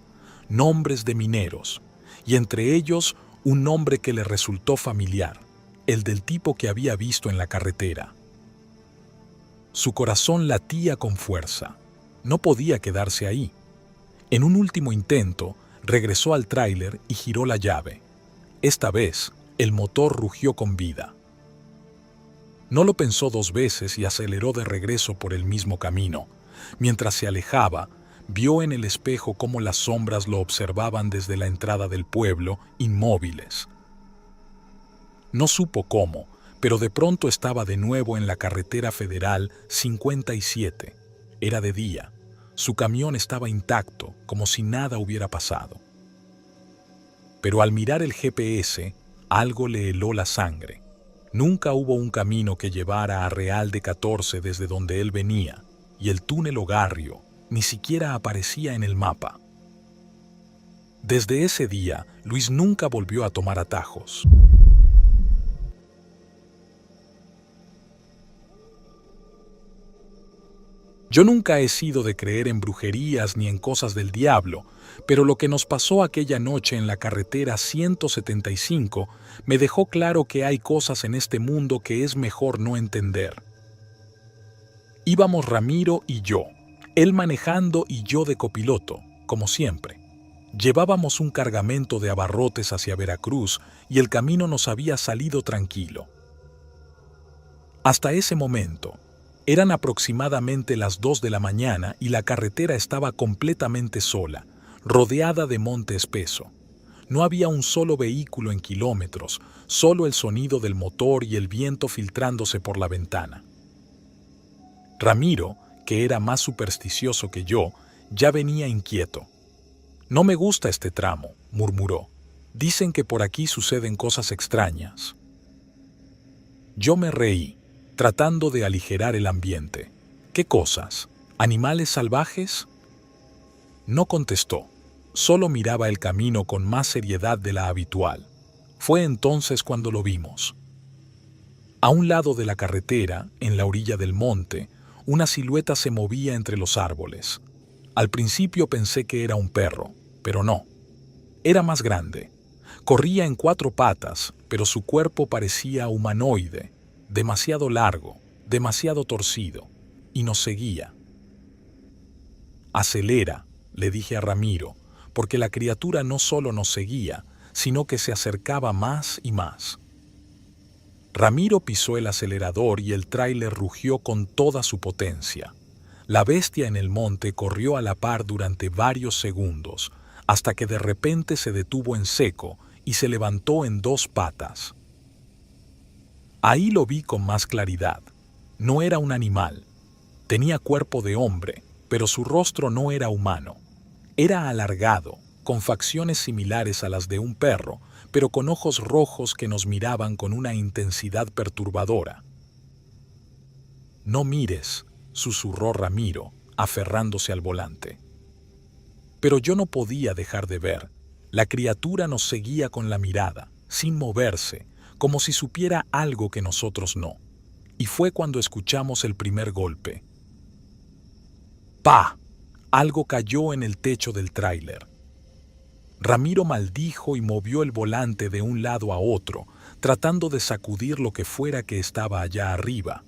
nombres de mineros, y entre ellos un nombre que le resultó familiar, el del tipo que había visto en la carretera. Su corazón latía con fuerza. No podía quedarse ahí. En un último intento, regresó al tráiler y giró la llave. Esta vez, el motor rugió con vida. No lo pensó dos veces y aceleró de regreso por el mismo camino. Mientras se alejaba, vio en el espejo cómo las sombras lo observaban desde la entrada del pueblo, inmóviles. No supo cómo, pero de pronto estaba de nuevo en la carretera federal 57. Era de día. Su camión estaba intacto, como si nada hubiera pasado. Pero al mirar el GPS, algo le heló la sangre. Nunca hubo un camino que llevara a Real de 14 desde donde él venía, y el túnel Ogarrio ni siquiera aparecía en el mapa. Desde ese día, Luis nunca volvió a tomar atajos. Yo nunca he sido de creer en brujerías ni en cosas del diablo, pero lo que nos pasó aquella noche en la carretera 175 me dejó claro que hay cosas en este mundo que es mejor no entender. Íbamos Ramiro y yo. Él manejando y yo de copiloto, como siempre. Llevábamos un cargamento de abarrotes hacia Veracruz y el camino nos había salido tranquilo. Hasta ese momento, eran aproximadamente las 2 de la mañana y la carretera estaba completamente sola, rodeada de monte espeso. No había un solo vehículo en kilómetros, solo el sonido del motor y el viento filtrándose por la ventana. Ramiro, que era más supersticioso que yo, ya venía inquieto. «No me gusta este tramo», murmuró. «Dicen que por aquí suceden cosas extrañas». Yo me reí, tratando de aligerar el ambiente. «¿Qué cosas? ¿Animales salvajes?» No contestó, solo miraba el camino con más seriedad de la habitual. Fue entonces cuando lo vimos. A un lado de la carretera, en la orilla del monte, una silueta se movía entre los árboles. Al principio pensé que era un perro, pero no. Era más grande. Corría en 4 patas, pero su cuerpo parecía humanoide, demasiado largo, demasiado torcido, y nos seguía. «Acelera», le dije a Ramiro, porque la criatura no solo nos seguía, sino que se acercaba más y más. Ramiro pisó el acelerador y el tráiler rugió con toda su potencia. La bestia en el monte corrió a la par durante varios segundos, hasta que de repente se detuvo en seco y se levantó en 2 patas. Ahí lo vi con más claridad. No era un animal. Tenía cuerpo de hombre, pero su rostro no era humano. Era alargado, con facciones similares a las de un perro, pero con ojos rojos que nos miraban con una intensidad perturbadora. «No mires», susurró Ramiro, aferrándose al volante. Pero yo no podía dejar de ver. La criatura nos seguía con la mirada, sin moverse, como si supiera algo que nosotros no. Y fue cuando escuchamos el primer golpe. ¡Pa! Algo cayó en el techo del tráiler. Ramiro maldijo y movió el volante de un lado a otro, tratando de sacudir lo que fuera que estaba allá arriba.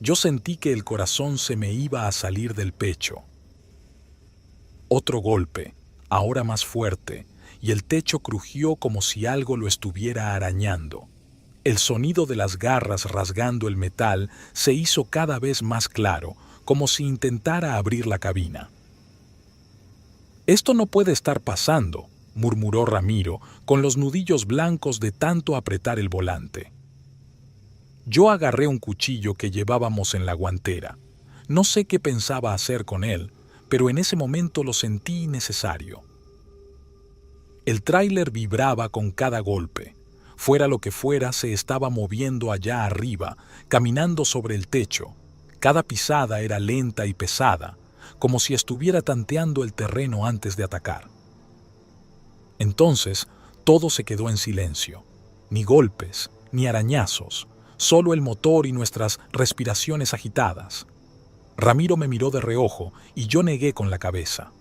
Yo sentí que el corazón se me iba a salir del pecho. Otro golpe, ahora más fuerte, y el techo crujió como si algo lo estuviera arañando. El sonido de las garras rasgando el metal se hizo cada vez más claro, como si intentara abrir la cabina. «Esto no puede estar pasando», murmuró Ramiro, con los nudillos blancos de tanto apretar el volante. Yo agarré un cuchillo que llevábamos en la guantera. No sé qué pensaba hacer con él, pero en ese momento lo sentí innecesario. El tráiler vibraba con cada golpe. Fuera lo que fuera, se estaba moviendo allá arriba, caminando sobre el techo. Cada pisada era lenta y pesada, como si estuviera tanteando el terreno antes de atacar. Entonces, todo se quedó en silencio. Ni golpes, ni arañazos, solo el motor y nuestras respiraciones agitadas. Ramiro me miró de reojo y yo negué con la cabeza.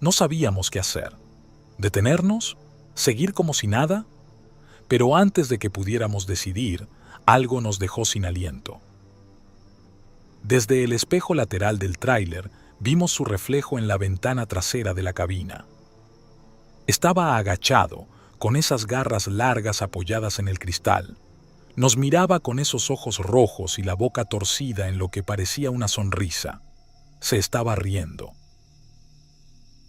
No sabíamos qué hacer. ¿Detenernos? ¿Seguir como si nada? Pero antes de que pudiéramos decidir, algo nos dejó sin aliento. Desde el espejo lateral del tráiler vimos su reflejo en la ventana trasera de la cabina. Estaba agachado, con esas garras largas apoyadas en el cristal. Nos miraba con esos ojos rojos y la boca torcida en lo que parecía una sonrisa. Se estaba riendo.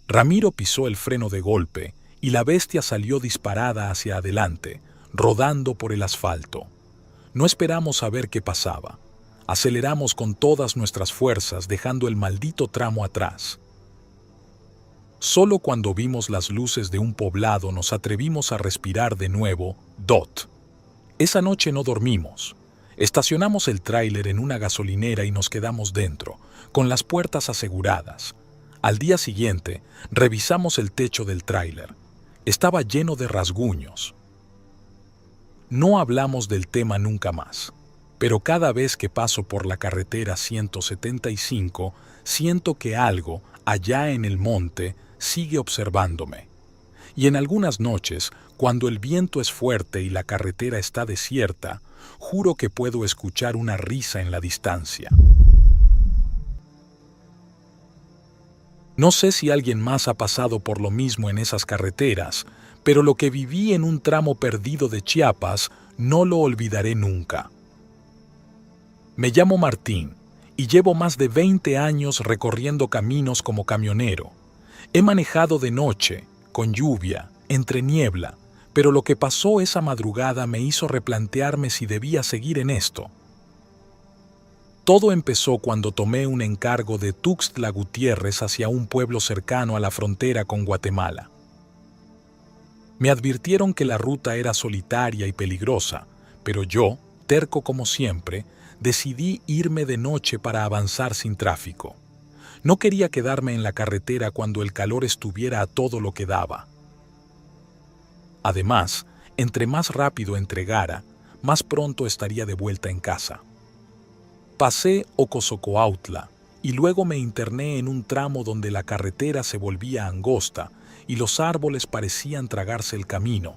Ramiro pisó el freno de golpe y la bestia salió disparada hacia adelante, rodando por el asfalto. No esperamos a ver qué pasaba. Aceleramos con todas nuestras fuerzas, dejando el maldito tramo atrás. Solo cuando vimos las luces de un poblado nos atrevimos a respirar de nuevo, DOT. Esa noche no dormimos. Estacionamos el tráiler en una gasolinera y nos quedamos dentro, con las puertas aseguradas. Al día siguiente, revisamos el techo del tráiler. Estaba lleno de rasguños. No hablamos del tema nunca más, pero cada vez que paso por la carretera 175, siento que algo, allá en el monte, sigue observándome. Y en algunas noches, cuando el viento es fuerte y la carretera está desierta, juro que puedo escuchar una risa en la distancia. No sé si alguien más ha pasado por lo mismo en esas carreteras, pero lo que viví en un tramo perdido de Chiapas no lo olvidaré nunca. Me llamo Martín y llevo más de 20 años recorriendo caminos como camionero. He manejado de noche, con lluvia, entre niebla, pero lo que pasó esa madrugada me hizo replantearme si debía seguir en esto. Todo empezó cuando tomé un encargo de Tuxtla Gutiérrez hacia un pueblo cercano a la frontera con Guatemala. Me advirtieron que la ruta era solitaria y peligrosa, pero yo, terco como siempre, decidí irme de noche para avanzar sin tráfico. No quería quedarme en la carretera cuando el calor estuviera a todo lo que daba. Además, entre más rápido entregara, más pronto estaría de vuelta en casa. Pasé Ocosocoautla y luego me interné en un tramo donde la carretera se volvía angosta y los árboles parecían tragarse el camino.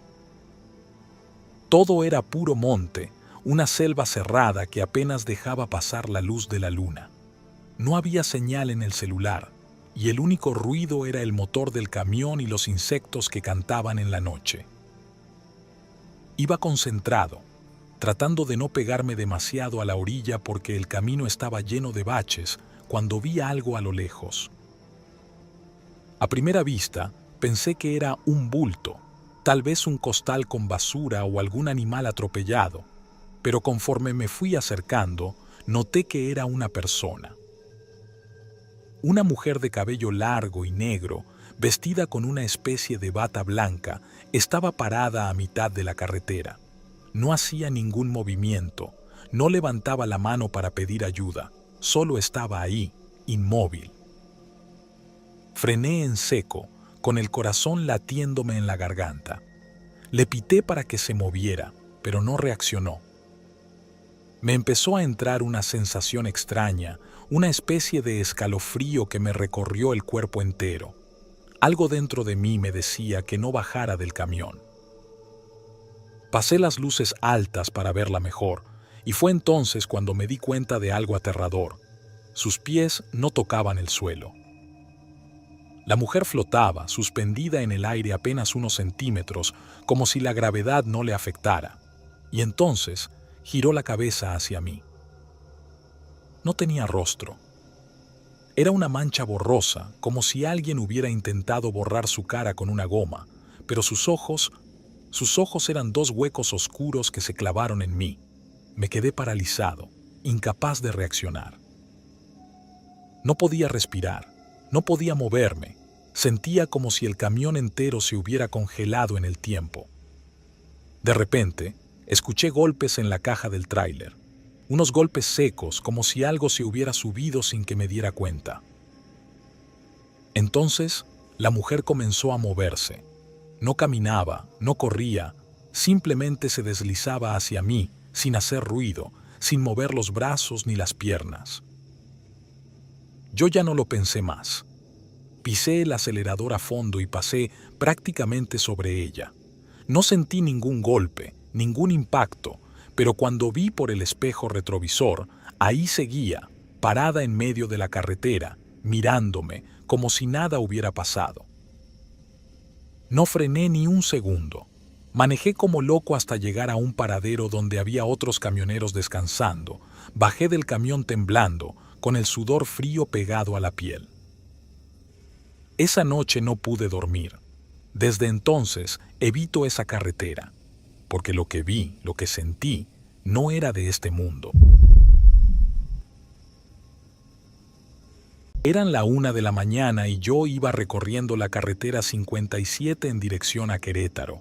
Todo era puro monte, una selva cerrada que apenas dejaba pasar la luz de la luna. No había señal en el celular y el único ruido era el motor del camión y los insectos que cantaban en la noche. Iba concentrado, tratando de no pegarme demasiado a la orilla porque el camino estaba lleno de baches, cuando vi algo a lo lejos. A primera vista, pensé que era un bulto, tal vez un costal con basura o algún animal atropellado, pero conforme me fui acercando, noté que era una persona. Una mujer de cabello largo y negro, vestida con una especie de bata blanca, estaba parada a mitad de la carretera. No hacía ningún movimiento, no levantaba la mano para pedir ayuda, solo estaba ahí, inmóvil. Frené en seco, con el corazón latiéndome en la garganta. Le pité para que se moviera, pero no reaccionó. Me empezó a entrar una sensación extraña, una especie de escalofrío que me recorrió el cuerpo entero. Algo dentro de mí me decía que no bajara del camión. Pasé las luces altas para verla mejor, y fue entonces cuando me di cuenta de algo aterrador. Sus pies no tocaban el suelo. La mujer flotaba, suspendida en el aire apenas unos centímetros, como si la gravedad no le afectara, y entonces giró la cabeza hacia mí. No tenía rostro. Era una mancha borrosa, como si alguien hubiera intentado borrar su cara con una goma, pero sus ojos eran dos huecos oscuros que se clavaron en mí. Me quedé paralizado, incapaz de reaccionar. No podía respirar, no podía moverme. Sentía como si el camión entero se hubiera congelado en el tiempo. De repente, escuché golpes en la caja del tráiler. Unos golpes secos, como si algo se hubiera subido sin que me diera cuenta. Entonces, la mujer comenzó a moverse. No caminaba, no corría, simplemente se deslizaba hacia mí, sin hacer ruido, sin mover los brazos ni las piernas. Yo ya no lo pensé más. Pisé el acelerador a fondo y pasé prácticamente sobre ella. No sentí ningún golpe, ningún impacto, pero cuando vi por el espejo retrovisor, ahí seguía, parada en medio de la carretera, mirándome, como si nada hubiera pasado. No frené ni un segundo. Manejé como loco hasta llegar a un paradero donde había otros camioneros descansando. Bajé del camión temblando, con el sudor frío pegado a la piel. Esa noche no pude dormir. Desde entonces evito esa carretera, porque lo que vi, lo que sentí, no era de este mundo. Eran la 1 de la mañana y yo iba recorriendo la carretera 57 en dirección a Querétaro.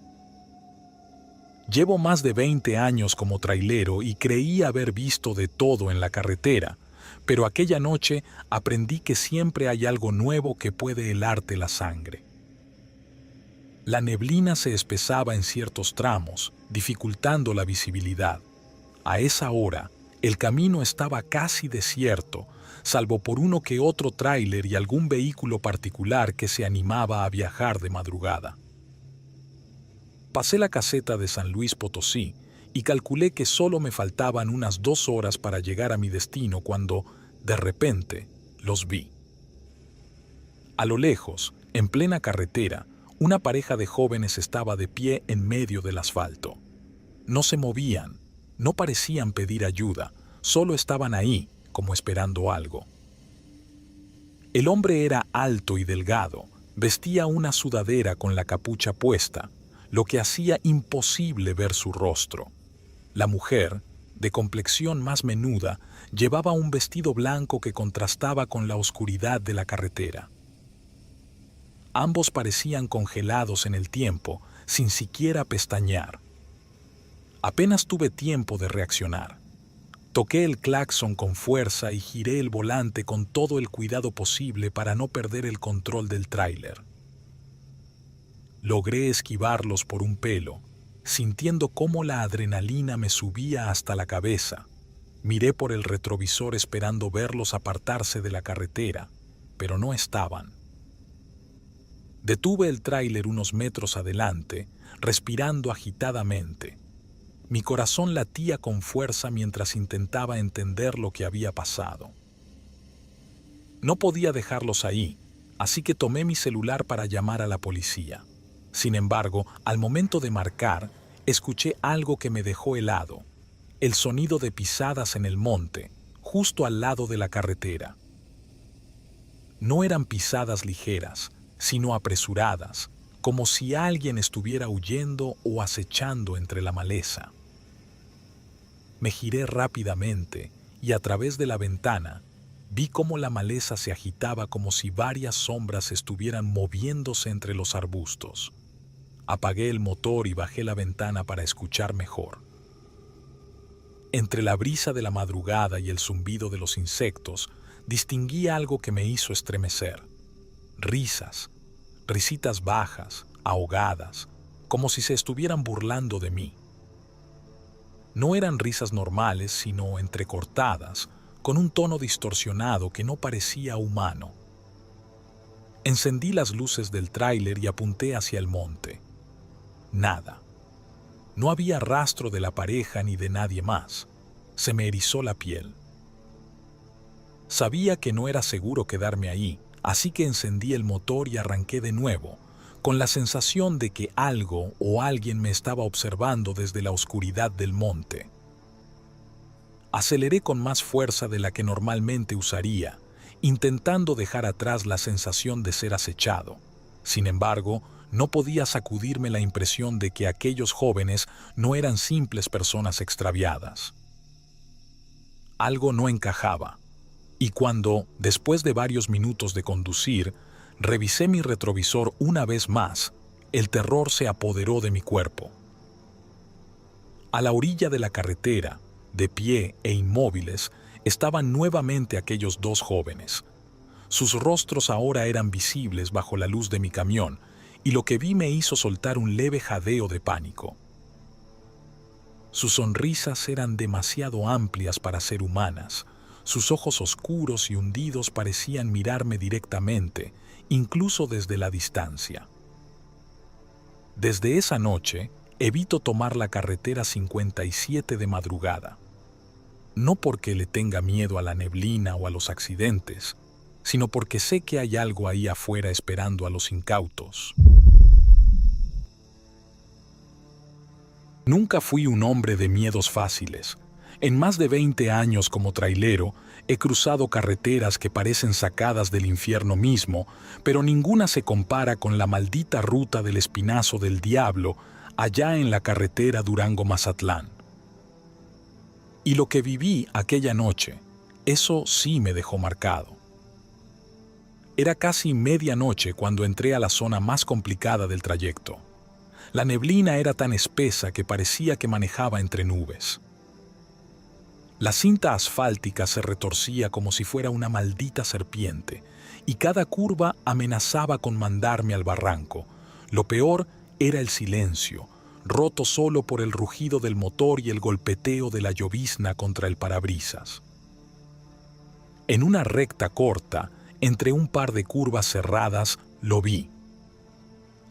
Llevo más de 20 años como trailero y creí haber visto de todo en la carretera, pero aquella noche aprendí que siempre hay algo nuevo que puede helarte la sangre. La neblina se espesaba en ciertos tramos, dificultando la visibilidad. A esa hora, el camino estaba casi desierto, salvo por uno que otro tráiler y algún vehículo particular que se animaba a viajar de madrugada. Pasé la caseta de San Luis Potosí y calculé que solo me faltaban unas 2 horas para llegar a mi destino cuando, de repente, los vi. A lo lejos, en plena carretera, una pareja de jóvenes estaba de pie en medio del asfalto. No se movían, no parecían pedir ayuda, solo estaban ahí, como esperando algo. El hombre era alto y delgado, vestía una sudadera con la capucha puesta, lo que hacía imposible ver su rostro. La mujer, de complexión más menuda, llevaba un vestido blanco que contrastaba con la oscuridad de la carretera. Ambos parecían congelados en el tiempo, sin siquiera pestañear. Apenas tuve tiempo de reaccionar. Toqué el claxon con fuerza y giré el volante con todo el cuidado posible para no perder el control del tráiler. Logré esquivarlos por un pelo, sintiendo cómo la adrenalina me subía hasta la cabeza. Miré por el retrovisor esperando verlos apartarse de la carretera, pero no estaban. Detuve el tráiler unos metros adelante, respirando agitadamente. Mi corazón latía con fuerza mientras intentaba entender lo que había pasado. No podía dejarlos ahí, así que tomé mi celular para llamar a la policía. Sin embargo, al momento de marcar, escuché algo que me dejó helado: el sonido de pisadas en el monte, justo al lado de la carretera. No eran pisadas ligeras, sino apresuradas, como si alguien estuviera huyendo o acechando entre la maleza. Me giré rápidamente y a través de la ventana vi cómo la maleza se agitaba como si varias sombras estuvieran moviéndose entre los arbustos. Apagué el motor y bajé la ventana para escuchar mejor. Entre la brisa de la madrugada y el zumbido de los insectos, distinguí algo que me hizo estremecer. Risas, risitas bajas, ahogadas, como si se estuvieran burlando de mí. No eran risas normales, sino entrecortadas, con un tono distorsionado que no parecía humano. Encendí las luces del tráiler y apunté hacia el monte. Nada. No había rastro de la pareja ni de nadie más. Se me erizó la piel. Sabía que no era seguro quedarme ahí, así que encendí el motor y arranqué de nuevo, con la sensación de que algo o alguien me estaba observando desde la oscuridad del monte. Aceleré con más fuerza de la que normalmente usaría, intentando dejar atrás la sensación de ser acechado. Sin embargo, no podía sacudirme la impresión de que aquellos jóvenes no eran simples personas extraviadas. Algo no encajaba, y cuando, después de varios minutos de conducir, revisé mi retrovisor una vez más, el terror se apoderó de mi cuerpo. A la orilla de la carretera, de pie e inmóviles, estaban nuevamente aquellos dos jóvenes. Sus rostros ahora eran visibles bajo la luz de mi camión, y lo que vi me hizo soltar un leve jadeo de pánico. Sus sonrisas eran demasiado amplias para ser humanas. Sus ojos oscuros y hundidos parecían mirarme directamente, incluso desde la distancia. Desde esa noche, evito tomar la carretera 57 de madrugada. No porque le tenga miedo a la neblina o a los accidentes, sino porque sé que hay algo ahí afuera esperando a los incautos. Nunca fui un hombre de miedos fáciles. En más de 20 años como trailero, he cruzado carreteras que parecen sacadas del infierno mismo, pero ninguna se compara con la maldita ruta del Espinazo del Diablo allá en la carretera Durango-Mazatlán. Y lo que viví aquella noche, eso sí me dejó marcado. Era casi medianoche cuando entré a la zona más complicada del trayecto. La neblina era tan espesa que parecía que manejaba entre nubes. La cinta asfáltica se retorcía como si fuera una maldita serpiente, y cada curva amenazaba con mandarme al barranco. Lo peor era el silencio, roto solo por el rugido del motor y el golpeteo de la llovizna contra el parabrisas. En una recta corta, entre un par de curvas cerradas, lo vi.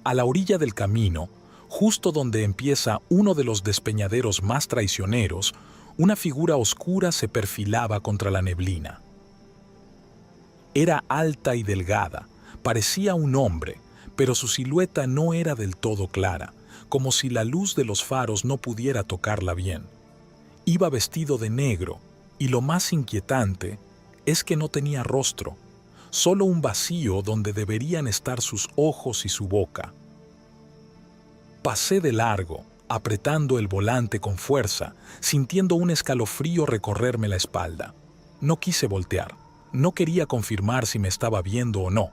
A la orilla del camino, justo donde empieza uno de los despeñaderos más traicioneros, una figura oscura se perfilaba contra la neblina. Era alta y delgada, Parecía un hombre, pero su silueta no era del todo clara, como si la luz de los faros no pudiera tocarla bien. Iba vestido de negro, y lo más inquietante es que no tenía rostro, solo un vacío donde deberían estar sus ojos y su boca. Pasé de largo, apretando el volante con fuerza, sintiendo un escalofrío recorrerme la espalda. No quise voltear, no quería confirmar si me estaba viendo o no.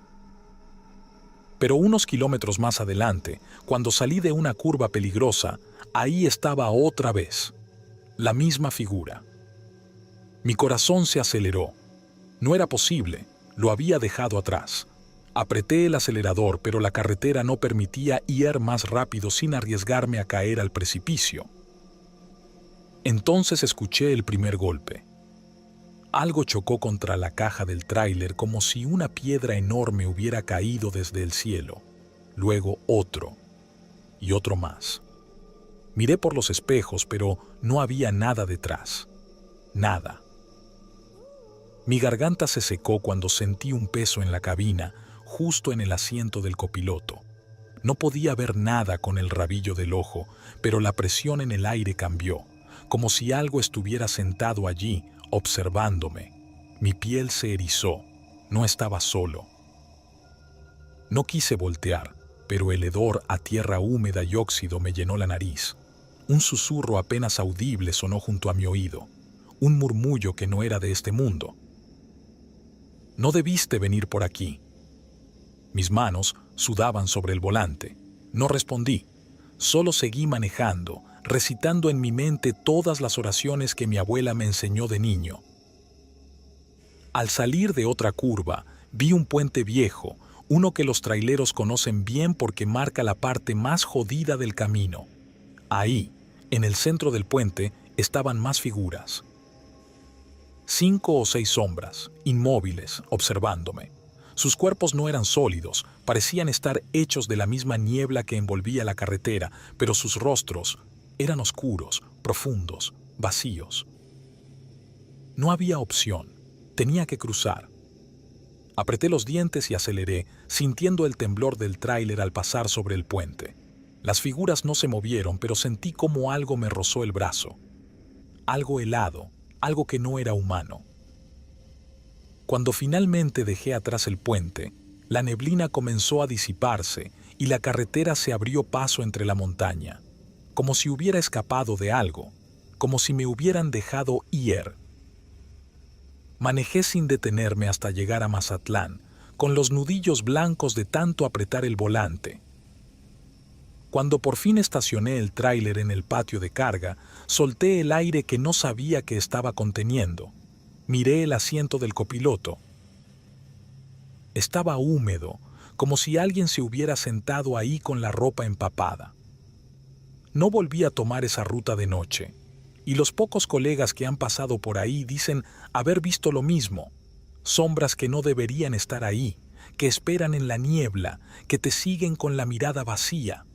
Pero unos kilómetros más adelante, cuando salí de una curva peligrosa, ahí estaba otra vez, la misma figura. Mi corazón se aceleró. No era posible, lo había dejado atrás. Apreté el acelerador, pero la carretera no permitía ir más rápido sin arriesgarme a caer al precipicio. Entonces escuché el primer golpe. Algo chocó contra la caja del tráiler como si una piedra enorme hubiera caído desde el cielo. Luego otro, y otro más. Miré por los espejos, pero no había nada detrás. Nada. Mi garganta se secó cuando sentí un peso en la cabina, justo en el asiento del copiloto. No podía ver nada con el rabillo del ojo, pero la presión en el aire cambió, como si algo estuviera sentado allí, observándome. Mi piel se erizó. No estaba solo. No quise voltear, pero el hedor a tierra húmeda y óxido me llenó la nariz. Un susurro apenas audible sonó junto a mi oído, un murmullo que no era de este mundo. No debiste venir por aquí. Mis manos sudaban sobre el volante. No respondí. Solo seguí manejando, recitando en mi mente todas las oraciones que mi abuela me enseñó de niño. Al salir de otra curva, vi un puente viejo, uno que los traileros conocen bien porque marca la parte más jodida del camino. Ahí, en el centro del puente, estaban más figuras. 5 o 6 sombras, inmóviles, observándome. Sus cuerpos no eran sólidos, parecían estar hechos de la misma niebla que envolvía la carretera, pero sus rostros eran oscuros, profundos, vacíos. No había opción, tenía que cruzar. Apreté los dientes y aceleré, sintiendo el temblor del tráiler al pasar sobre el puente. Las figuras no se movieron, pero sentí como algo me rozó el brazo. Algo helado, algo que no era humano. Cuando finalmente dejé atrás el puente, la neblina comenzó a disiparse y la carretera se abrió paso entre la montaña, como si hubiera escapado de algo, como si me hubieran dejado ir. Manejé sin detenerme hasta llegar a Mazatlán, con los nudillos blancos de tanto apretar el volante. Cuando por fin estacioné el tráiler en el patio de carga, solté el aire que no sabía que estaba conteniendo. Miré el asiento del copiloto. Estaba húmedo, como si alguien se hubiera sentado ahí con la ropa empapada. No volví a tomar esa ruta de noche, y los pocos colegas que han pasado por ahí dicen haber visto lo mismo. Sombras que no deberían estar ahí, que esperan en la niebla, que te siguen con la mirada vacía.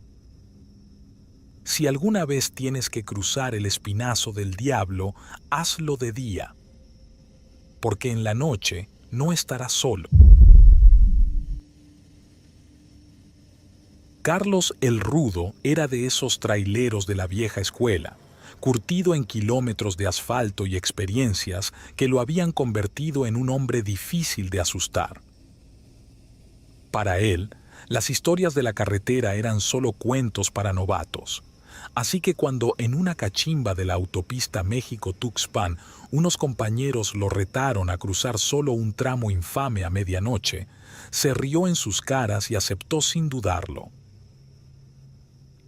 Si alguna vez tienes que cruzar el espinazo del diablo, hazlo de día, porque en la noche no estarás solo. Carlos el Rudo era de esos traileros de la vieja escuela, curtido en kilómetros de asfalto y experiencias que lo habían convertido en un hombre difícil de asustar. Para él, las historias de la carretera eran solo cuentos para novatos. Así que cuando en una cachimba de la autopista México-Tuxpan unos compañeros lo retaron a cruzar solo un tramo infame a medianoche, se rió en sus caras y aceptó sin dudarlo.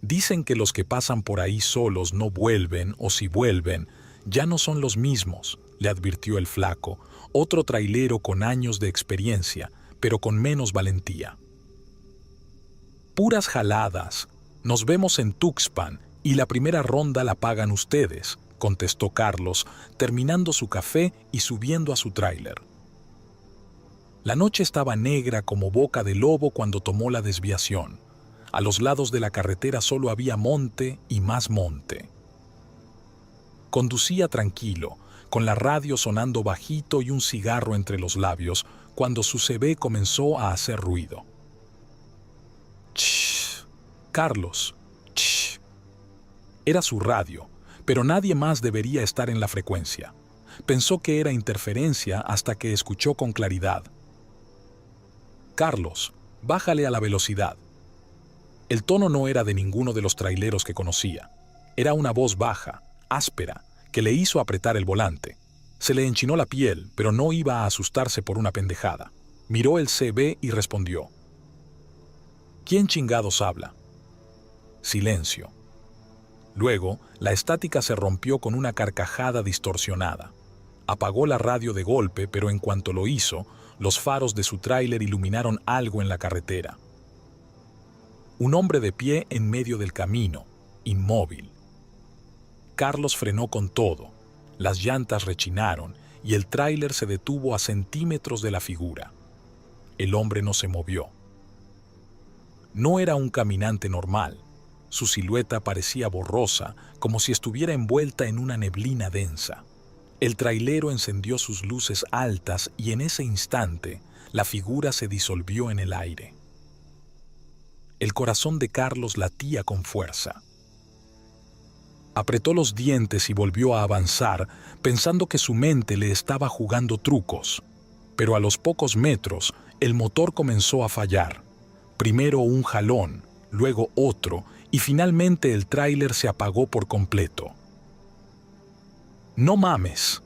Dicen que los que pasan por ahí solos no vuelven, o si vuelven, ya no son los mismos, le advirtió el flaco, otro trailero con años de experiencia, pero con menos valentía. Puras jaladas. Nos vemos en Tuxpan y la primera ronda la pagan ustedes, contestó Carlos, terminando su café y subiendo a su tráiler. La noche estaba negra como boca de lobo cuando tomó la desviación. A los lados de la carretera solo había monte y más monte. Conducía tranquilo, con la radio sonando bajito y un cigarro entre los labios, cuando su CB comenzó a hacer ruido. «Shh, Carlos, shh». Era su radio, pero nadie más debería estar en la frecuencia. Pensó que era interferencia hasta que escuchó con claridad. «Carlos, bájale a la velocidad». El tono no era de ninguno de los traileros que conocía. Era una voz baja, áspera, que le hizo apretar el volante. Se le enchinó la piel, pero no iba a asustarse por una pendejada. Miró el CB y respondió. «¿Quién chingados habla?» Silencio. Luego, la estática se rompió con una carcajada distorsionada. Apagó la radio de golpe, pero en cuanto lo hizo, los faros de su tráiler iluminaron algo en la carretera. Un hombre de pie en medio del camino, inmóvil. Carlos frenó con todo, las llantas rechinaron y el tráiler se detuvo a centímetros de la figura. El hombre no se movió. No era un caminante normal. Su silueta parecía borrosa, como si estuviera envuelta en una neblina densa. El trailero encendió sus luces altas y en ese instante la figura se disolvió en el aire. El corazón de Carlos latía con fuerza. Apretó los dientes y volvió a avanzar, pensando que su mente le estaba jugando trucos. Pero a los pocos metros, el motor comenzó a fallar. Primero un jalón, luego otro, y finalmente el tráiler se apagó por completo. «No mames»,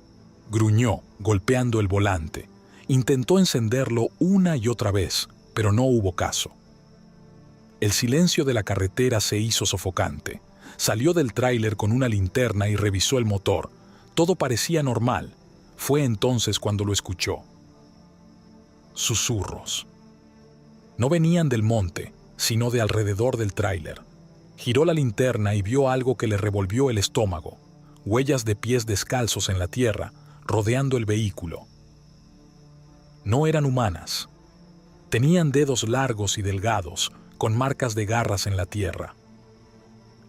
gruñó, golpeando el volante. Intentó encenderlo una y otra vez, pero no hubo caso. El silencio de la carretera se hizo sofocante. Salió del tráiler con una linterna y revisó el motor. Todo parecía normal. Fue entonces cuando lo escuchó. Susurros. No venían del monte, sino de alrededor del tráiler. Giró la linterna y vio algo que le revolvió el estómago. Huellas de pies descalzos en la tierra, rodeando el vehículo. No eran humanas. Tenían dedos largos y delgados, con marcas de garras en la tierra.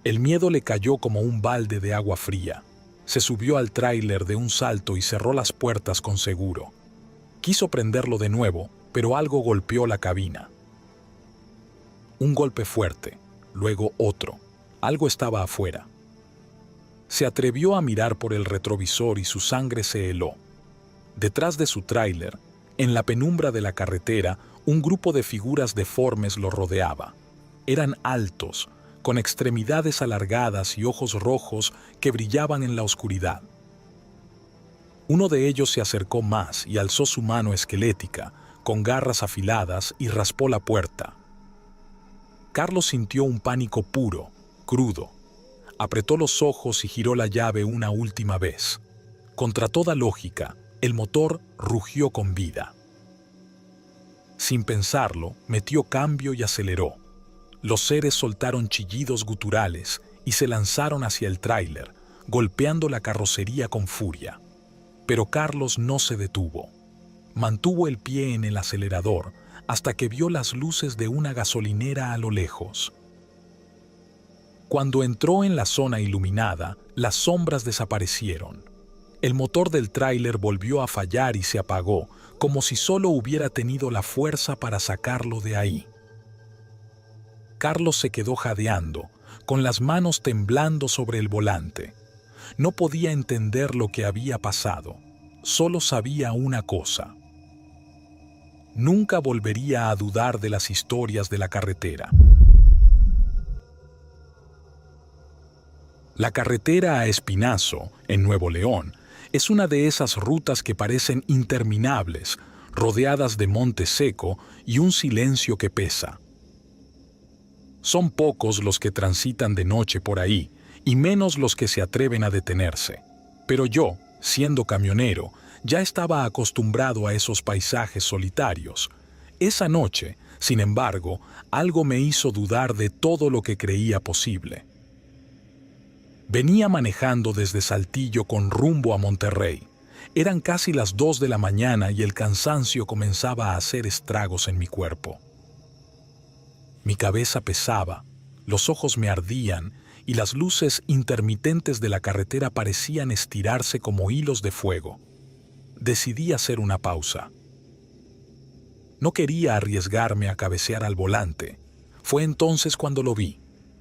El miedo le cayó como un balde de agua fría. Se subió al tráiler de un salto y cerró las puertas con seguro. Quiso prenderlo de nuevo, pero algo golpeó la cabina. Un golpe fuerte, luego otro. Algo estaba afuera. Se atrevió a mirar por el retrovisor y su sangre se heló. Detrás de su tráiler, en la penumbra de la carretera, un grupo de figuras deformes lo rodeaba. Eran altos, con extremidades alargadas y ojos rojos que brillaban en la oscuridad. Uno de ellos se acercó más y alzó su mano esquelética, con garras afiladas, y raspó la puerta. Carlos sintió un pánico puro, crudo. Apretó los ojos y giró la llave una última vez. Contra toda lógica, el motor rugió con vida. Sin pensarlo, metió cambio y aceleró. Los seres soltaron chillidos guturales y se lanzaron hacia el tráiler, golpeando la carrocería con furia. Pero Carlos no se detuvo. Mantuvo el pie en el acelerador hasta que vio las luces de una gasolinera a lo lejos. Cuando entró en la zona iluminada, las sombras desaparecieron. El motor del tráiler volvió a fallar y se apagó, como si solo hubiera tenido la fuerza para sacarlo de ahí. Carlos se quedó jadeando, con las manos temblando sobre el volante. No podía entender lo que había pasado. Solo sabía una cosa. Nunca volvería a dudar de las historias de la carretera. La carretera a Espinazo, en Nuevo León, es una de esas rutas que parecen interminables, rodeadas de monte seco y un silencio que pesa. Son pocos los que transitan de noche por ahí, y menos los que se atreven a detenerse. Pero yo, siendo camionero, ya estaba acostumbrado a esos paisajes solitarios. Esa noche, sin embargo, algo me hizo dudar de todo lo que creía posible. Venía manejando desde Saltillo con rumbo a Monterrey. Eran casi las 2 de la mañana y el cansancio comenzaba a hacer estragos en mi cuerpo. Mi cabeza pesaba, los ojos me ardían y las luces intermitentes de la carretera parecían estirarse como hilos de fuego. Decidí hacer una pausa. No quería arriesgarme a cabecear al volante. Fue entonces cuando lo vi.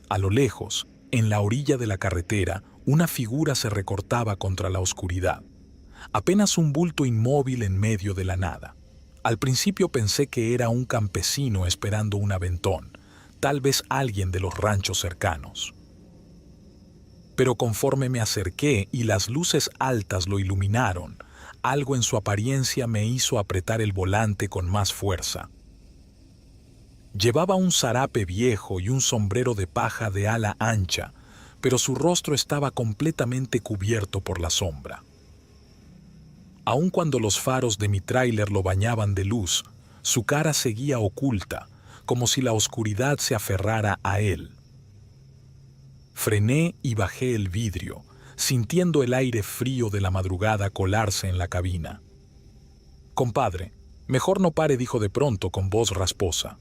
A lo lejos, en la orilla de la carretera, una figura se recortaba contra la oscuridad. Apenas un bulto inmóvil en medio de la nada. Al principio pensé que era un campesino esperando un aventón, tal vez alguien de los ranchos cercanos. Pero conforme me acerqué y las luces altas lo iluminaron, algo en su apariencia me hizo apretar el volante con más fuerza. Llevaba un zarape viejo y un sombrero de paja de ala ancha, pero su rostro estaba completamente cubierto por la sombra. Aun cuando los faros de mi tráiler lo bañaban de luz, su cara seguía oculta, como si la oscuridad se aferrara a él. Frené y bajé el vidrio, sintiendo el aire frío de la madrugada colarse en la cabina. «Compadre, mejor no pare», dijo de pronto con voz rasposa.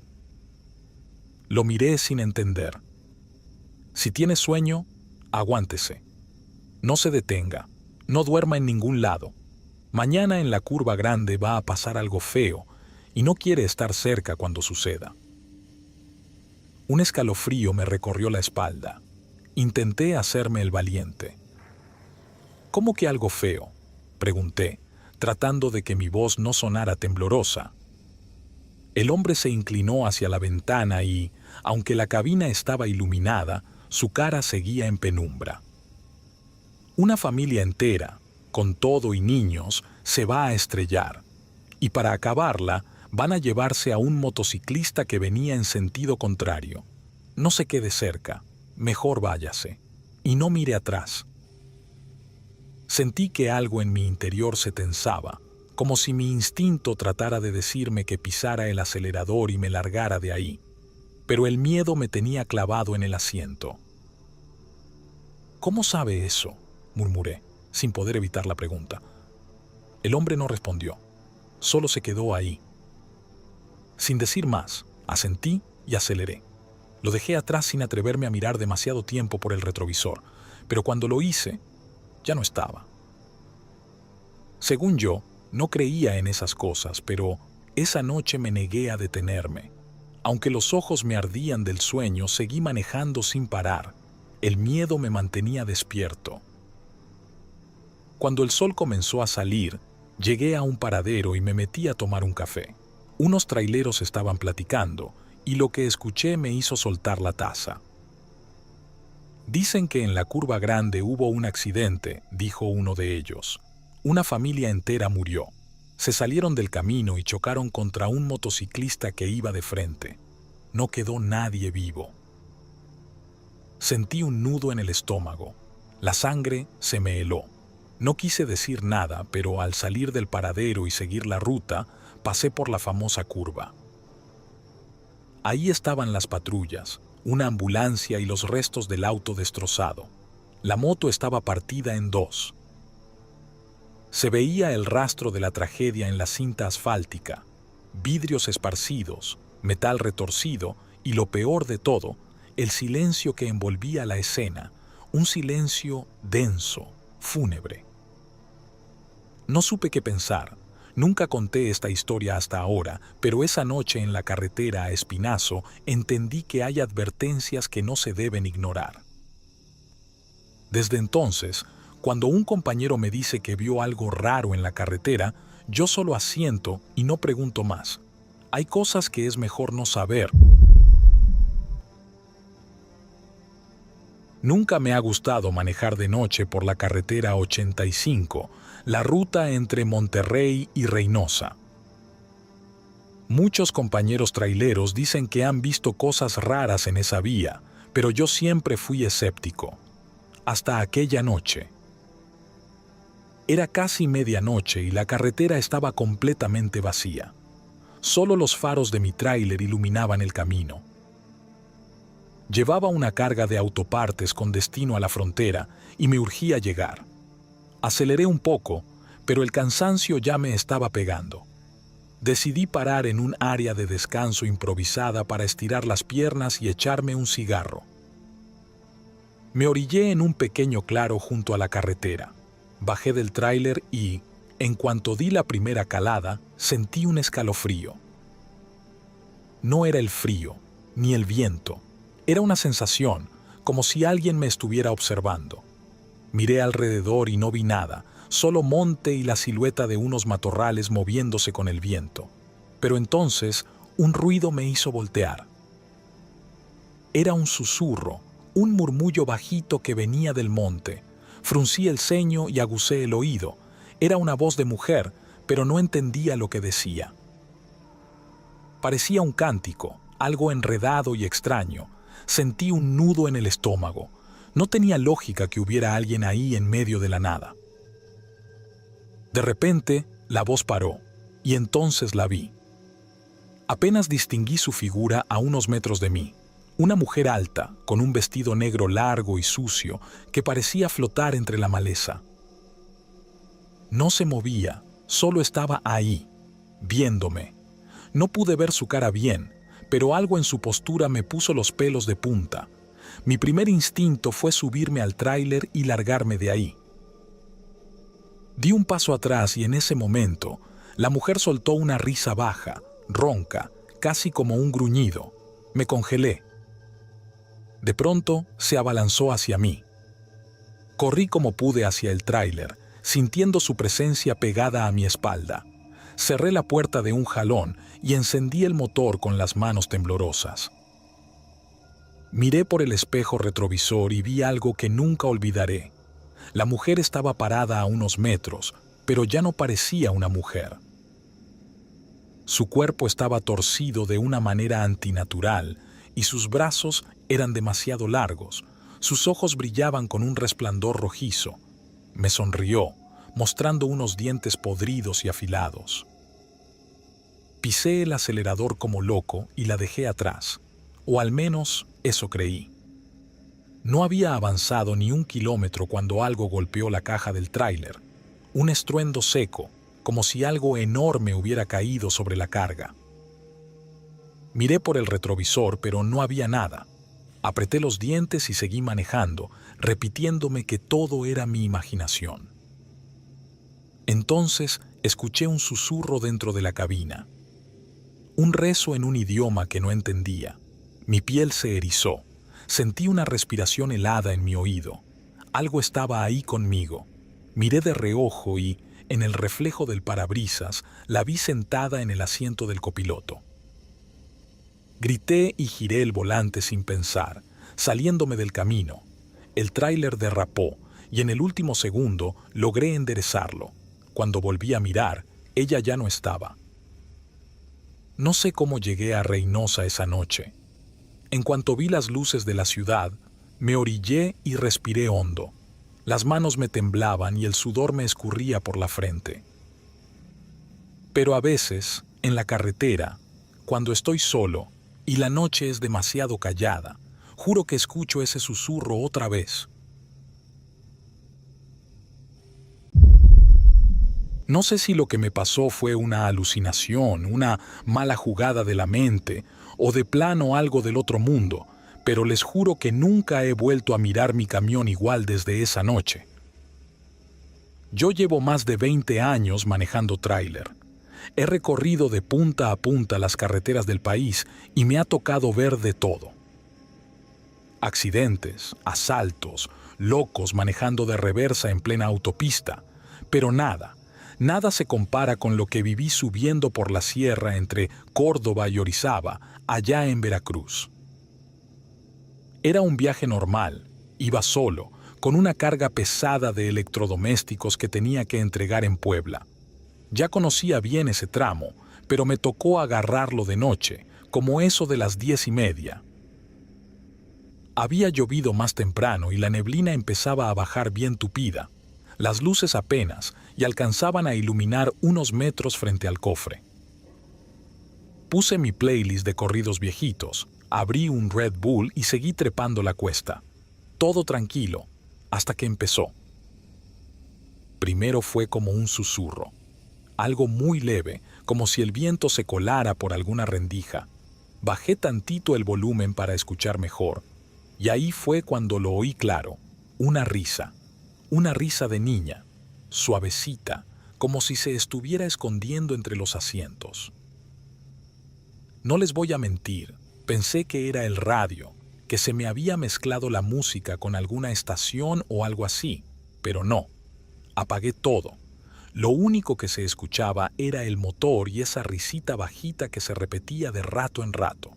Lo miré sin entender. «Si tiene sueño, aguántese. No se detenga, no duerma en ningún lado. Mañana en la curva grande va a pasar algo feo y no quiere estar cerca cuando suceda». Un escalofrío me recorrió la espalda. Intenté hacerme el valiente. «¿Cómo que algo feo?», pregunté, tratando de que mi voz no sonara temblorosa. El hombre se inclinó hacia la ventana y, aunque la cabina estaba iluminada, su cara seguía en penumbra. «Una familia entera, con todo y niños, se va a estrellar, y para acabarla van a llevarse a un motociclista que venía en sentido contrario. No se quede cerca, mejor váyase, y no mire atrás». Sentí que algo en mi interior se tensaba, como si mi instinto tratara de decirme que pisara el acelerador y me largara de ahí, pero el miedo me tenía clavado en el asiento. «¿Cómo sabe eso?», murmuré, sin poder evitar la pregunta. El hombre no respondió, solo se quedó ahí. Sin decir más, asentí y aceleré. Lo dejé atrás sin atreverme a mirar demasiado tiempo por el retrovisor, pero cuando lo hice, ya no estaba. Según yo, no creía en esas cosas, pero esa noche me negué a detenerme. Aunque los ojos me ardían del sueño, seguí manejando sin parar. El miedo me mantenía despierto. Cuando el sol comenzó a salir, llegué a un paradero y me metí a tomar un café. Unos traileros estaban platicando, y lo que escuché me hizo soltar la taza. «Dicen que en la curva grande hubo un accidente», dijo uno de ellos. «Una familia entera murió. Se salieron del camino y chocaron contra un motociclista que iba de frente. No quedó nadie vivo». Sentí un nudo en el estómago. La sangre se me heló. No quise decir nada, pero al salir del paradero y seguir la ruta, pasé por la famosa curva. Ahí estaban las patrullas, una ambulancia y los restos del auto destrozado. La moto estaba partida en dos. Se veía el rastro de la tragedia en la cinta asfáltica, vidrios esparcidos, metal retorcido y, lo peor de todo, el silencio que envolvía la escena, un silencio denso, fúnebre. No supe qué pensar. Nunca conté esta historia hasta ahora, pero esa noche en la carretera a Espinazo entendí que hay advertencias que no se deben ignorar. Desde entonces, cuando un compañero me dice que vio algo raro en la carretera, yo solo asiento y no pregunto más. Hay cosas que es mejor no saber. Nunca me ha gustado manejar de noche por la carretera 85, la ruta entre Monterrey y Reynosa. Muchos compañeros traileros dicen que han visto cosas raras en esa vía, pero yo siempre fui escéptico. Hasta aquella noche. Era casi medianoche y la carretera estaba completamente vacía. Solo los faros de mi tráiler iluminaban el camino. Llevaba una carga de autopartes con destino a la frontera y me urgía llegar. Aceleré un poco, pero el cansancio ya me estaba pegando. Decidí parar en un área de descanso improvisada para estirar las piernas y echarme un cigarro. Me orillé en un pequeño claro junto a la carretera. Bajé del tráiler y, en cuanto di la primera calada, sentí un escalofrío. No era el frío, ni el viento. Era una sensación, como si alguien me estuviera observando. Miré alrededor y no vi nada, solo monte y la silueta de unos matorrales moviéndose con el viento. Pero entonces, un ruido me hizo voltear. Era un susurro, un murmullo bajito que venía del monte. Fruncí el ceño y agucé el oído. Era una voz de mujer, pero no entendía lo que decía. Parecía un cántico, algo enredado y extraño. Sentí un nudo en el estómago. No tenía lógica que hubiera alguien ahí en medio de la nada. De repente, la voz paró, y entonces la vi. Apenas distinguí su figura a unos metros de mí. Una mujer alta, con un vestido negro largo y sucio, que parecía flotar entre la maleza. No se movía, solo estaba ahí, viéndome. No pude ver su cara bien, pero algo en su postura me puso los pelos de punta. Mi primer instinto fue subirme al tráiler y largarme de ahí. Di un paso atrás y en ese momento, la mujer soltó una risa baja, ronca, casi como un gruñido. Me congelé. De pronto, se abalanzó hacia mí. Corrí como pude hacia el tráiler, sintiendo su presencia pegada a mi espalda. Cerré la puerta de un jalón y encendí el motor con las manos temblorosas. Miré por el espejo retrovisor y vi algo que nunca olvidaré. La mujer estaba parada a unos metros, pero ya no parecía una mujer. Su cuerpo estaba torcido de una manera antinatural y sus brazos eran demasiado largos. Sus ojos brillaban con un resplandor rojizo. Me sonrió, mostrando unos dientes podridos y afilados. Pisé el acelerador como loco y la dejé atrás, o al menos eso creí. No había avanzado ni 1 kilómetro cuando algo golpeó la caja del tráiler. Un estruendo seco, como si algo enorme hubiera caído sobre la carga. Miré por el retrovisor, pero no había nada. Apreté los dientes y seguí manejando, repitiéndome que todo era mi imaginación. Entonces escuché un susurro dentro de la cabina. Un rezo en un idioma que no entendía. Mi piel se erizó. Sentí una respiración helada en mi oído. Algo estaba ahí conmigo. Miré de reojo y, en el reflejo del parabrisas, la vi sentada en el asiento del copiloto. Grité y giré el volante sin pensar, saliéndome del camino. El tráiler derrapó y en el último segundo logré enderezarlo. Cuando volví a mirar, ella ya no estaba. No sé cómo llegué a Reynosa esa noche. En cuanto vi las luces de la ciudad, me orillé y respiré hondo. Las manos me temblaban y el sudor me escurría por la frente. Pero a veces, en la carretera, cuando estoy solo y la noche es demasiado callada, juro que escucho ese susurro otra vez. No sé si lo que me pasó fue una alucinación, una mala jugada de la mente, o de plano algo del otro mundo, pero les juro que nunca he vuelto a mirar mi camión igual desde esa noche. Yo llevo más de 20 años manejando tráiler. He recorrido de punta a punta las carreteras del país y me ha tocado ver de todo. Accidentes, asaltos, locos manejando de reversa en plena autopista, pero nada se compara con lo que viví subiendo por la sierra entre Córdoba y Orizaba, allá en Veracruz. Era un viaje normal, iba solo, con una carga pesada de electrodomésticos que tenía que entregar en Puebla. Ya conocía bien ese tramo, pero me tocó agarrarlo de noche, como eso de las 10:30. Había llovido más temprano y la neblina empezaba a bajar bien tupida. Las luces apenas y alcanzaban a iluminar unos metros frente al cofre. Puse mi playlist de corridos viejitos, abrí un Red Bull y seguí trepando la cuesta. Todo tranquilo, hasta que empezó. Primero fue como un susurro, algo muy leve, como si el viento se colara por alguna rendija. Bajé tantito el volumen para escuchar mejor, y ahí fue cuando lo oí claro, una risa de niña, suavecita, como si se estuviera escondiendo entre los asientos. No les voy a mentir, pensé que era el radio, que se me había mezclado la música con alguna estación o algo así, pero no. Apagué todo. Lo único que se escuchaba era el motor y esa risita bajita que se repetía de rato en rato.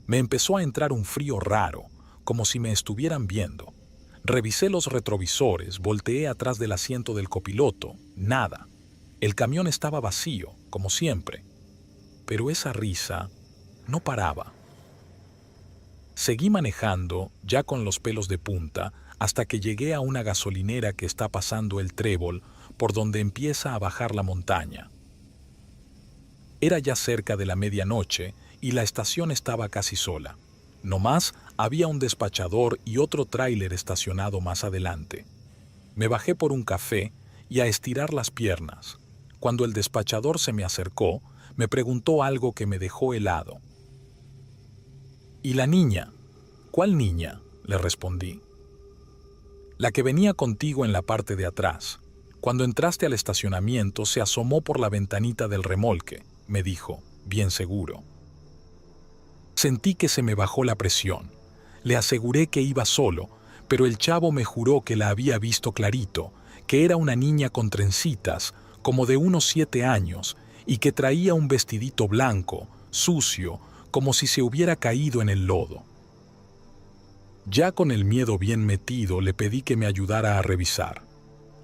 Me empezó a entrar un frío raro, como si me estuvieran viendo. Revisé los retrovisores, volteé atrás del asiento del copiloto, nada. El camión estaba vacío, como siempre. Pero esa risa no paraba. Seguí manejando, ya con los pelos de punta, hasta que llegué a una gasolinera que está pasando el trébol, por donde empieza a bajar la montaña. Era ya cerca de la medianoche y la estación estaba casi sola. No más había un despachador y otro tráiler estacionado más adelante. Me bajé por un café y a estirar las piernas. Cuando el despachador se me acercó, me preguntó algo que me dejó helado. ¿Y la niña? ¿Cuál niña?, le respondí. La que venía contigo en la parte de atrás. Cuando entraste al estacionamiento se asomó por la ventanita del remolque, me dijo, bien seguro. Sentí que se me bajó la presión. Le aseguré que iba solo, pero el chavo me juró que la había visto clarito, que era una niña con trencitas, como de unos 7 años, y que traía un vestidito blanco, sucio, como si se hubiera caído en el lodo. Ya con el miedo bien metido, le pedí que me ayudara a revisar.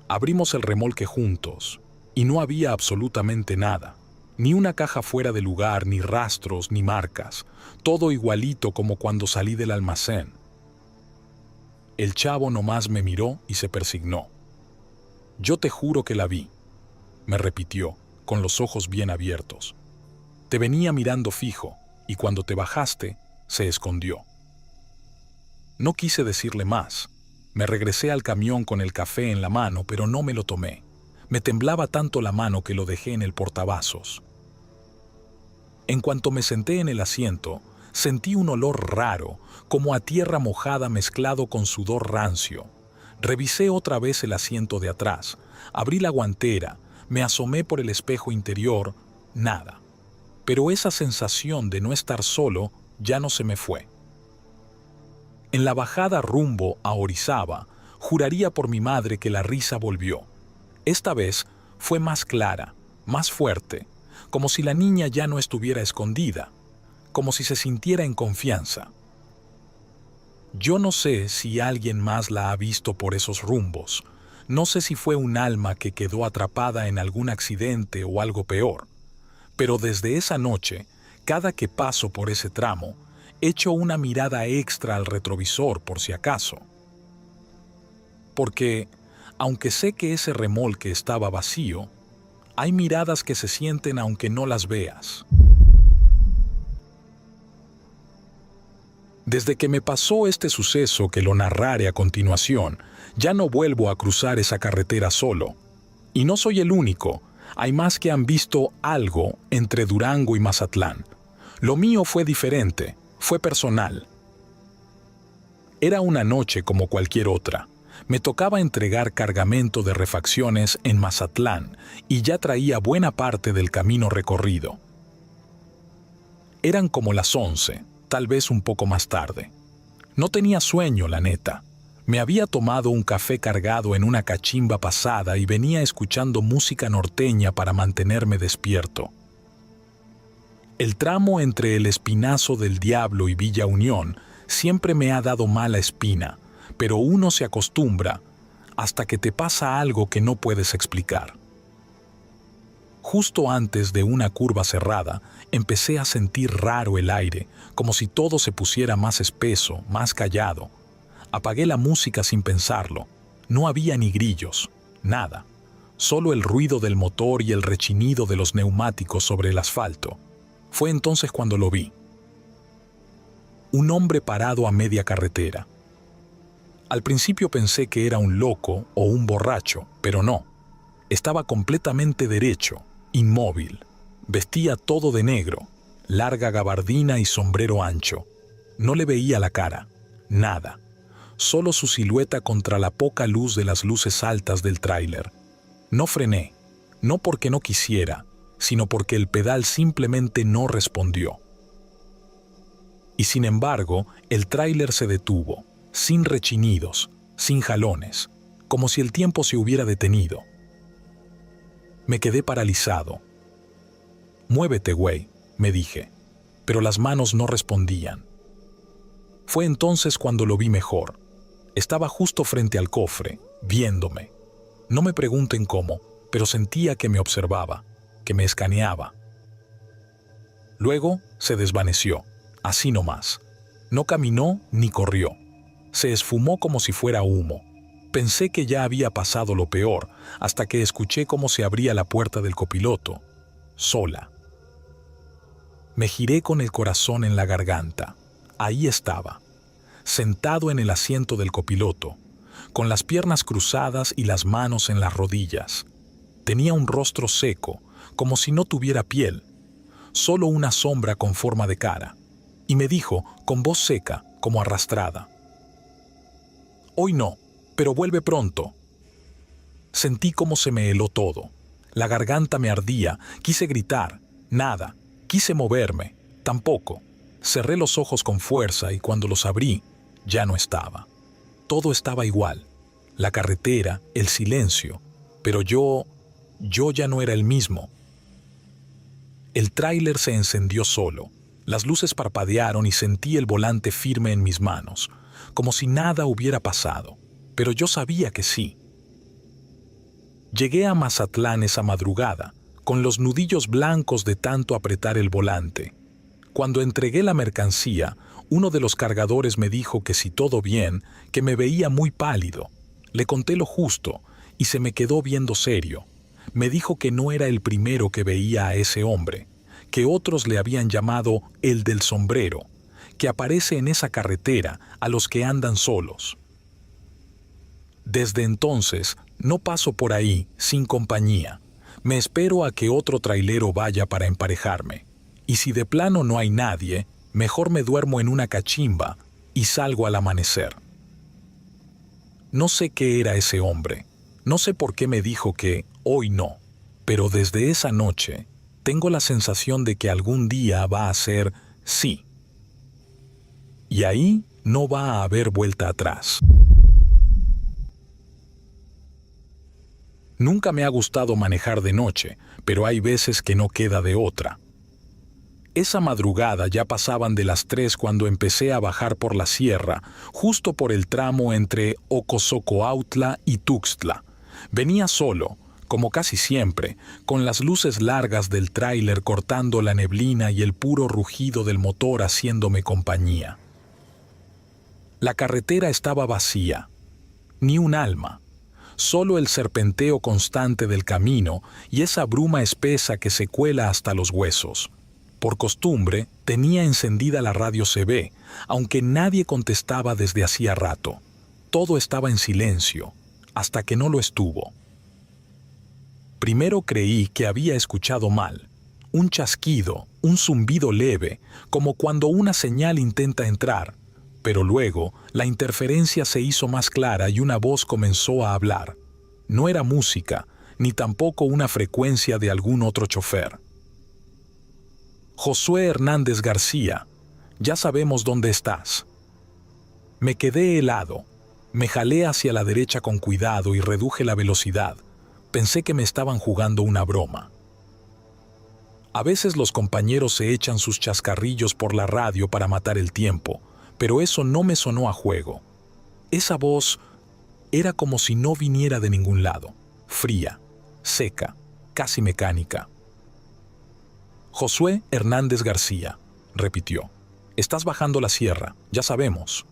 Abrimos el remolque juntos, y no había absolutamente nada. Ni una caja fuera de lugar, ni rastros, ni marcas. Todo igualito como cuando salí del almacén. El chavo nomás me miró y se persignó. Yo te juro que la vi, me repitió, con los ojos bien abiertos. Te venía mirando fijo, y cuando te bajaste, se escondió. No quise decirle más. Me regresé al camión con el café en la mano, pero no me lo tomé. Me temblaba tanto la mano que lo dejé en el portavasos. En cuanto me senté en el asiento, sentí un olor raro, como a tierra mojada mezclado con sudor rancio. Revisé otra vez el asiento de atrás, abrí la guantera, me asomé por el espejo interior, nada. Pero esa sensación de no estar solo ya no se me fue. En la bajada rumbo a Orizaba, juraría por mi madre que la risa volvió. Esta vez fue más clara, más fuerte, como si la niña ya no estuviera escondida, como si se sintiera en confianza. Yo no sé si alguien más la ha visto por esos rumbos, no sé si fue un alma que quedó atrapada en algún accidente o algo peor, pero desde esa noche, cada que paso por ese tramo, echo una mirada extra al retrovisor por si acaso. Porque, aunque sé que ese remolque estaba vacío, hay miradas que se sienten aunque no las veas. Desde que me pasó este suceso que lo narraré a continuación, ya no vuelvo a cruzar esa carretera solo. Y no soy el único, hay más que han visto algo entre Durango y Mazatlán. Lo mío fue diferente, fue personal. Era una noche como cualquier otra. Me tocaba entregar cargamento de refacciones en Mazatlán y ya traía buena parte del camino recorrido. Eran como las 11, tal vez un poco más tarde. No tenía sueño, la neta. Me había tomado un café cargado en una cachimba pasada y venía escuchando música norteña para mantenerme despierto. El tramo entre el Espinazo del Diablo y Villa Unión siempre me ha dado mala espina, pero uno se acostumbra hasta que te pasa algo que no puedes explicar. Justo antes de una curva cerrada, empecé a sentir raro el aire, como si todo se pusiera más espeso, más callado. Apagué la música sin pensarlo. No había ni grillos, nada. Solo el ruido del motor y el rechinido de los neumáticos sobre el asfalto. Fue entonces cuando lo vi. Un hombre parado a media carretera. Al principio pensé que era un loco o un borracho, pero no. Estaba completamente derecho, inmóvil. Vestía todo de negro, larga gabardina y sombrero ancho. No le veía la cara, nada. Solo su silueta contra la poca luz de las luces altas del tráiler. No frené, no porque no quisiera, sino porque el pedal simplemente no respondió. Y sin embargo, el tráiler se detuvo, sin rechinidos, sin jalones, como si el tiempo se hubiera detenido. Me quedé paralizado. «Muévete, güey», me dije, pero las manos no respondían. Fue entonces cuando lo vi mejor. Estaba justo frente al cofre, viéndome. No me pregunten cómo, pero sentía que me observaba, que me escaneaba. Luego se desvaneció, así nomás. No caminó ni corrió. Se esfumó como si fuera humo. Pensé que ya había pasado lo peor, hasta que escuché cómo se abría la puerta del copiloto, sola. Me giré con el corazón en la garganta. Ahí estaba, sentado en el asiento del copiloto, con las piernas cruzadas y las manos en las rodillas. Tenía un rostro seco, como si no tuviera piel, solo una sombra con forma de cara, y me dijo, con voz seca, como arrastrada: «Hoy no, pero vuelve pronto». Sentí cómo se me heló todo. La garganta me ardía, quise gritar, nada, quise moverme, tampoco. Cerré los ojos con fuerza y cuando los abrí, ya no estaba. Todo estaba igual, la carretera, el silencio, pero yo ya no era el mismo. El tráiler se encendió solo, las luces parpadearon y sentí el volante firme en mis manos, como si nada hubiera pasado, pero yo sabía que sí. Llegué a Mazatlán esa madrugada, con los nudillos blancos de tanto apretar el volante. Cuando entregué la mercancía, uno de los cargadores me dijo que si todo bien, que me veía muy pálido. Le conté lo justo y se me quedó viendo serio. Me dijo que no era el primero que veía a ese hombre, que otros le habían llamado el del sombrero, que aparece en esa carretera a los que andan solos. Desde entonces no paso por ahí sin compañía. Me espero a que otro trailero vaya para emparejarme. Y si de plano no hay nadie, mejor me duermo en una cachimba y salgo al amanecer. No sé qué era ese hombre. No sé por qué me dijo que hoy no. Pero desde esa noche tengo la sensación de que algún día va a ser sí. Y ahí no va a haber vuelta atrás. Nunca me ha gustado manejar de noche, pero hay veces que no queda de otra. Esa madrugada ya pasaban de las 3 cuando empecé a bajar por la sierra, justo por el tramo entre Ocosocoautla y Tuxtla. Venía solo, como casi siempre, con las luces largas del tráiler cortando la neblina y el puro rugido del motor haciéndome compañía. La carretera estaba vacía, ni un alma, solo el serpenteo constante del camino y esa bruma espesa que se cuela hasta los huesos. Por costumbre, tenía encendida la radio CB, aunque nadie contestaba desde hacía rato. Todo estaba en silencio, hasta que no lo estuvo. Primero creí que había escuchado mal. Un chasquido, un zumbido leve, como cuando una señal intenta entrar. Pero luego, la interferencia se hizo más clara y una voz comenzó a hablar. No era música, ni tampoco una frecuencia de algún otro chofer. «Josué Hernández García, ya sabemos dónde estás». Me quedé helado. Me jalé hacia la derecha con cuidado y reduje la velocidad. Pensé que me estaban jugando una broma. A veces los compañeros se echan sus chascarrillos por la radio para matar el tiempo, pero eso no me sonó a juego. Esa voz era como si no viniera de ningún lado, fría, seca, casi mecánica. «Josué Hernández García», repitió. «Estás bajando la sierra, ya sabemos».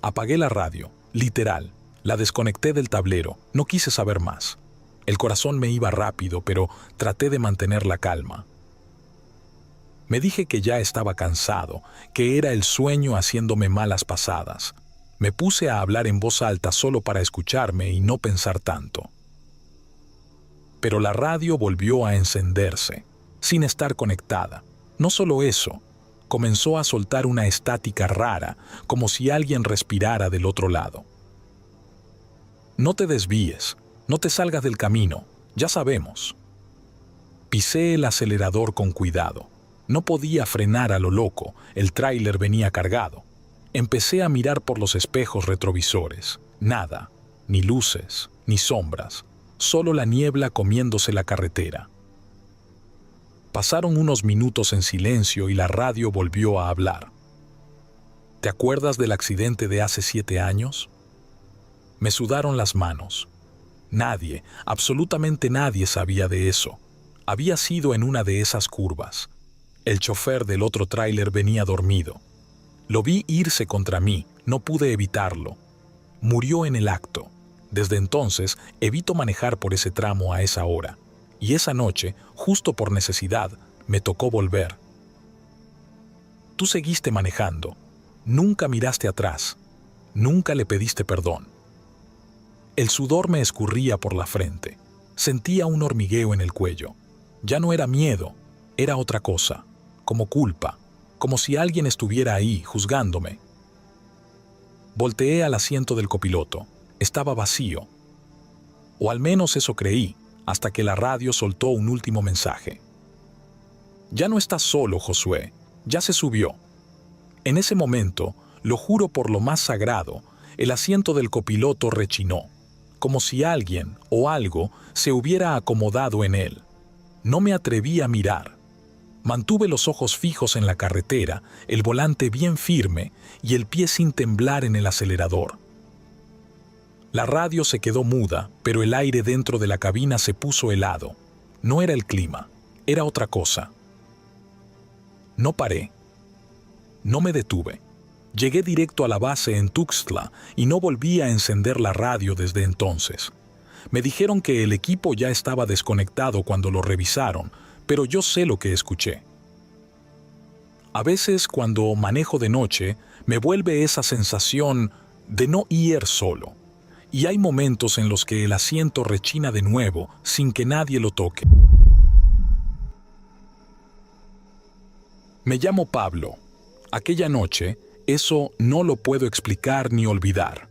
Apagué la radio, literal, la desconecté del tablero, no quise saber más. El corazón me iba rápido, pero traté de mantener la calma. Me dije que ya estaba cansado, que era el sueño haciéndome malas pasadas. Me puse a hablar en voz alta solo para escucharme y no pensar tanto. Pero la radio volvió a encenderse, sin estar conectada. No solo eso, comenzó a soltar una estática rara, como si alguien respirara del otro lado. «No te desvíes, no te salgas del camino, ya sabemos». Pisé el acelerador con cuidado. No podía frenar a lo loco, el tráiler venía cargado. Empecé a mirar por los espejos retrovisores. Nada, ni luces, ni sombras, solo la niebla comiéndose la carretera. Pasaron unos minutos en silencio y la radio volvió a hablar. ¿Te acuerdas del accidente de hace 7 años? Me sudaron las manos. Nadie, absolutamente nadie sabía de eso. Había sido en una de esas curvas. El chofer del otro tráiler venía dormido. Lo vi irse contra mí, no pude evitarlo. Murió en el acto. Desde entonces evito manejar por ese tramo a esa hora. Y esa noche, justo por necesidad, me tocó volver. Tú seguiste manejando. Nunca miraste atrás. Nunca le pediste perdón. El sudor me escurría por la frente. Sentía un hormigueo en el cuello. Ya no era miedo, era otra cosa, como culpa, como si alguien estuviera ahí, juzgándome. Volteé al asiento del copiloto. Estaba vacío. O al menos eso creí, hasta que la radio soltó un último mensaje. Ya no estás solo, Josué. Ya se subió. En ese momento, lo juro por lo más sagrado, el asiento del copiloto rechinó, como si alguien o algo se hubiera acomodado en él. No me atreví a mirar. Mantuve los ojos fijos en la carretera, el volante bien firme y el pie sin temblar en el acelerador. La radio se quedó muda, pero el aire dentro de la cabina se puso helado. No era el clima, era otra cosa. No paré. No me detuve. Llegué directo a la base en Tuxtla y no volví a encender la radio desde entonces. Me dijeron que el equipo ya estaba desconectado cuando lo revisaron, pero yo sé lo que escuché. A veces, cuando manejo de noche, me vuelve esa sensación de no ir solo. Y hay momentos en los que el asiento rechina de nuevo sin que nadie lo toque. Me llamo Pablo. Aquella noche, eso no lo puedo explicar ni olvidar.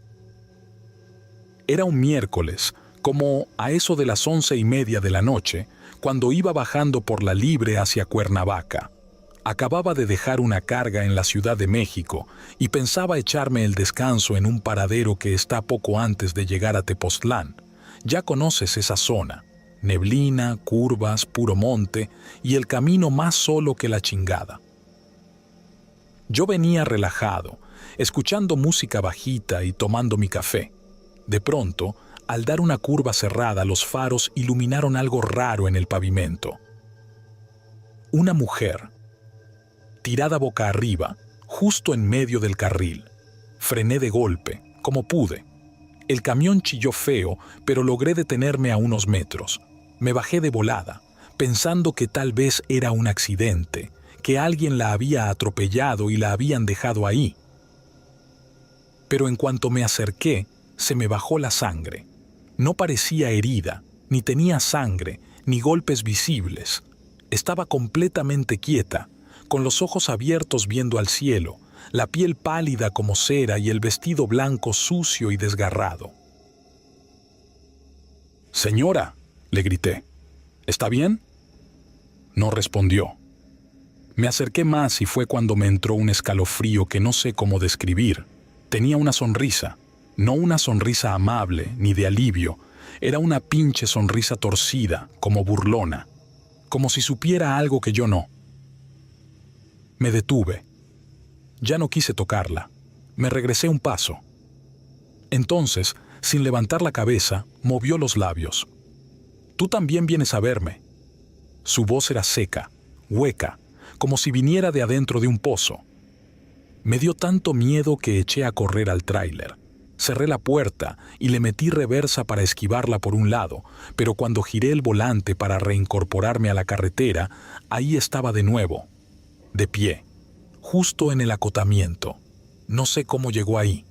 Era un miércoles, como a eso de las 11:30 de la noche, cuando iba bajando por la Libre hacia Cuernavaca. Acababa de dejar una carga en la Ciudad de México y pensaba echarme el descanso en un paradero que está poco antes de llegar a Tepoztlán. Ya conoces esa zona. Neblina, curvas, puro monte y el camino más solo que la chingada. Yo venía relajado, escuchando música bajita y tomando mi café. De pronto, al dar una curva cerrada, los faros iluminaron algo raro en el pavimento. Una mujer, tirada boca arriba, justo en medio del carril. Frené de golpe, como pude. El camión chilló feo, pero logré detenerme a unos metros. Me bajé de volada, pensando que tal vez era un accidente, que alguien la había atropellado y la habían dejado ahí. Pero en cuanto me acerqué, se me bajó la sangre. No parecía herida, ni tenía sangre, ni golpes visibles. Estaba completamente quieta, con los ojos abiertos viendo al cielo, la piel pálida como cera y el vestido blanco sucio y desgarrado. «Señora», le grité, «¿está bien?». No respondió. Me acerqué más y fue cuando me entró un escalofrío que no sé cómo describir. Tenía una sonrisa, no una sonrisa amable ni de alivio, era una pinche sonrisa torcida, como burlona, como si supiera algo que yo no. Me detuve. Ya no quise tocarla. Me regresé un paso. Entonces, sin levantar la cabeza, movió los labios. «Tú también vienes a verme». Su voz era seca, hueca, como si viniera de adentro de un pozo. Me dio tanto miedo que eché a correr al tráiler. Cerré la puerta y le metí reversa para esquivarla por un lado, pero cuando giré el volante para reincorporarme a la carretera, ahí estaba de nuevo, de pie, justo en el acotamiento. No sé cómo llegó ahí.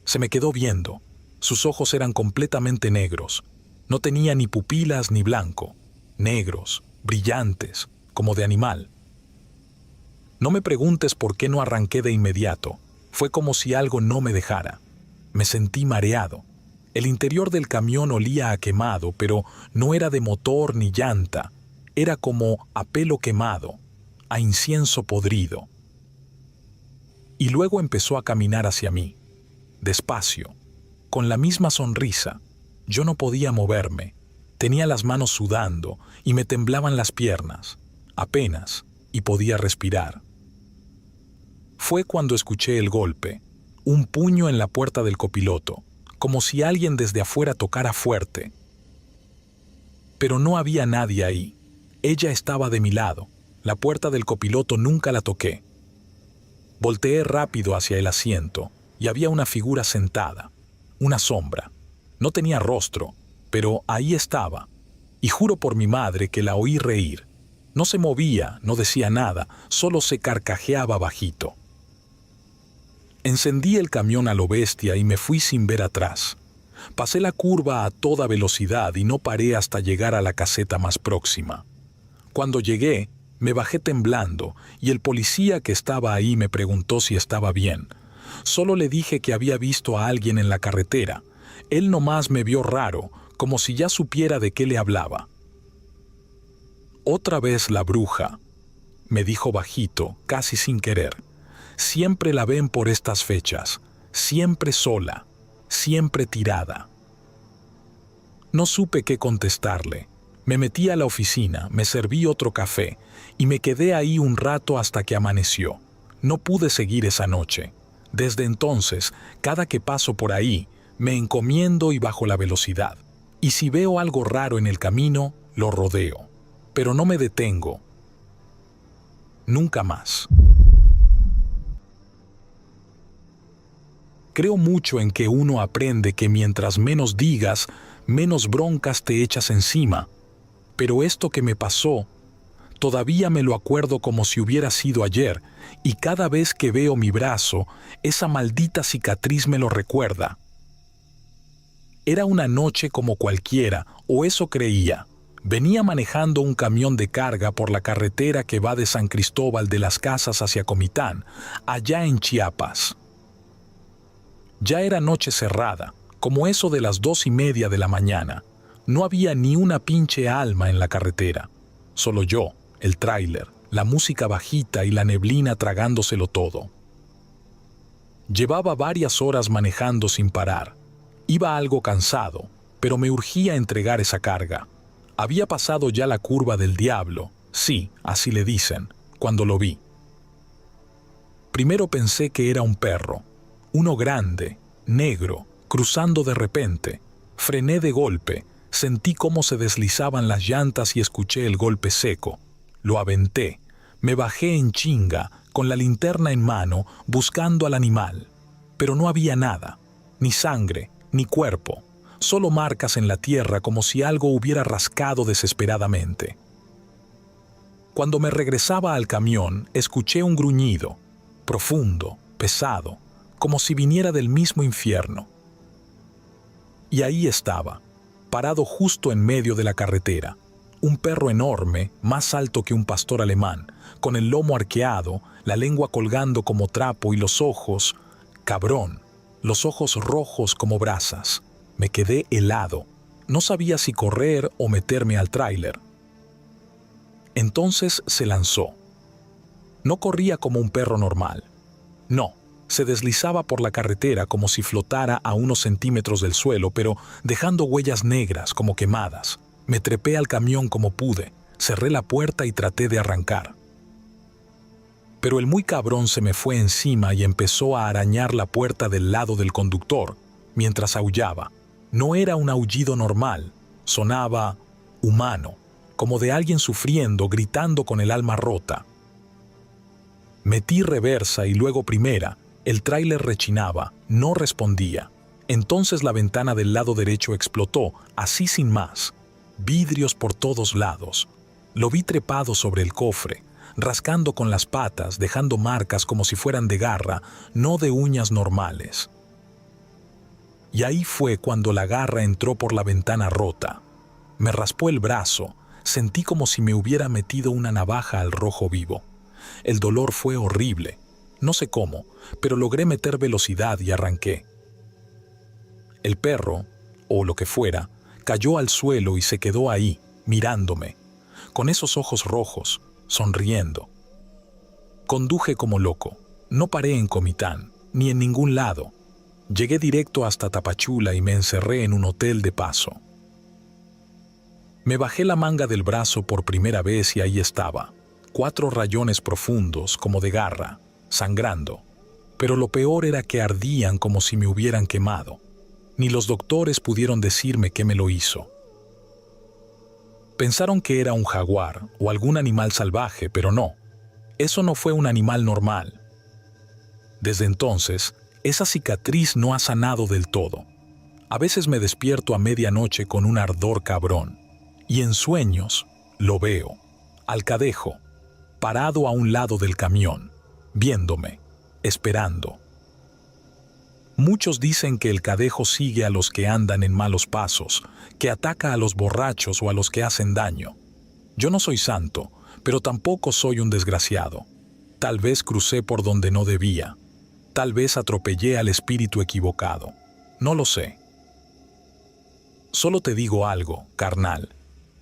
Se me quedó viendo. Sus ojos eran completamente negros. No tenía ni pupilas ni blanco. Negros, brillantes, como de animal. No me preguntes por qué no arranqué de inmediato. Fue como si algo no me dejara. Me sentí mareado. El interior del camión olía a quemado, pero no era de motor ni llanta. Era como a pelo quemado, a incienso podrido. Y luego empezó a caminar hacia mí, despacio, con la misma sonrisa. Yo no podía moverme. Tenía las manos sudando y me temblaban las piernas, apenas, y podía respirar. Fue cuando escuché el golpe, un puño en la puerta del copiloto, como si alguien desde afuera tocara fuerte. Pero no había nadie ahí. Ella estaba de mi lado. La puerta del copiloto nunca la toqué. Volteé rápido hacia el asiento y había una figura sentada, una sombra. No tenía rostro, pero ahí estaba, y juro por mi madre que la oí reír. No se movía, no decía nada, solo se carcajeaba bajito. Encendí el camión a lo bestia y me fui sin ver atrás. Pasé la curva a toda velocidad y no paré hasta llegar a la caseta más próxima. Cuando llegué, me bajé temblando y el policía que estaba ahí me preguntó si estaba bien. Solo le dije que había visto a alguien en la carretera. Él nomás me vio raro, como si ya supiera de qué le hablaba. «Otra vez la bruja», me dijo bajito, casi sin querer. «Siempre la ven por estas fechas, siempre sola, siempre tirada». No supe qué contestarle. Me metí a la oficina, me serví otro café y me quedé ahí un rato hasta que amaneció. No pude seguir esa noche. Desde entonces, cada que paso por ahí, me encomiendo y bajo la velocidad. Y si veo algo raro en el camino, lo rodeo. Pero no me detengo. Nunca más. Creo mucho en que uno aprende que mientras menos digas, menos broncas te echas encima. Pero esto que me pasó, todavía me lo acuerdo como si hubiera sido ayer, y cada vez que veo mi brazo, esa maldita cicatriz me lo recuerda. Era una noche como cualquiera, o eso creía. Venía manejando un camión de carga por la carretera que va de San Cristóbal de las Casas hacia Comitán, allá en Chiapas. Ya era noche cerrada, como eso de las 2:30 de la mañana. No había ni una pinche alma en la carretera. Solo yo, el tráiler, la música bajita y la neblina tragándoselo todo. Llevaba varias horas manejando sin parar. Iba algo cansado, pero me urgía entregar esa carga. Había pasado ya la curva del diablo, sí, así le dicen, cuando lo vi. Primero pensé que era un perro, uno grande, negro, cruzando de repente. Frené de golpe, sentí cómo se deslizaban las llantas y escuché el golpe seco. Lo aventé, me bajé en chinga, con la linterna en mano, buscando al animal. Pero no había nada, ni sangre, ni cuerpo, solo marcas en la tierra como si algo hubiera rascado desesperadamente. Cuando me regresaba al camión, escuché un gruñido, profundo, pesado, como si viniera del mismo infierno. Y ahí estaba, parado justo en medio de la carretera, un perro enorme, más alto que un pastor alemán, con el lomo arqueado, la lengua colgando como trapo y los ojos, cabrón, los ojos rojos como brasas. Me quedé helado. No sabía si correr o meterme al tráiler. Entonces se lanzó. No corría como un perro normal. No, se deslizaba por la carretera como si flotara a unos centímetros del suelo, pero dejando huellas negras como quemadas. Me trepé al camión como pude, cerré la puerta y traté de arrancar. Pero el muy cabrón se me fue encima y empezó a arañar la puerta del lado del conductor, mientras aullaba. No era un aullido normal, sonaba humano, como de alguien sufriendo, gritando con el alma rota. Metí reversa y luego primera, el tráiler rechinaba, no respondía. Entonces la ventana del lado derecho explotó, así sin más. Vidrios por todos lados. Lo vi trepado sobre el cofre, rascando con las patas, dejando marcas como si fueran de garra, no de uñas normales. Y ahí fue cuando la garra entró por la ventana rota. Me raspó el brazo, sentí como si me hubiera metido una navaja al rojo vivo. El dolor fue horrible, no sé cómo, pero logré meter velocidad y arranqué. El perro, o lo que fuera, cayó al suelo y se quedó ahí, mirándome, con esos ojos rojos, sonriendo. Conduje como loco. No paré en Comitán, ni en ningún lado. Llegué directo hasta Tapachula y me encerré en un hotel de paso. Me bajé la manga del brazo por primera vez y ahí estaba, 4 rayones profundos como de garra, sangrando. Pero lo peor era que ardían como si me hubieran quemado. Ni los doctores pudieron decirme qué me lo hizo. Pensaron que era un jaguar o algún animal salvaje, pero no. Eso no fue un animal normal. Desde entonces, esa cicatriz no ha sanado del todo. A veces me despierto a medianoche con un ardor cabrón. Y en sueños lo veo, al Cadejo, parado a un lado del camión, viéndome, esperando. Muchos dicen que el Cadejo sigue a los que andan en malos pasos, que ataca a los borrachos o a los que hacen daño. Yo no soy santo, pero tampoco soy un desgraciado. Tal vez crucé por donde no debía. Tal vez atropellé al espíritu equivocado. No lo sé. Solo te digo algo, carnal.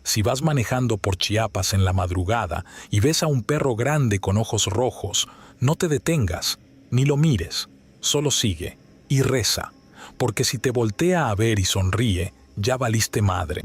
Si vas manejando por Chiapas en la madrugada y ves a un perro grande con ojos rojos, no te detengas, ni lo mires, solo sigue y reza, porque si te voltea a ver y sonríe, ya valiste madre.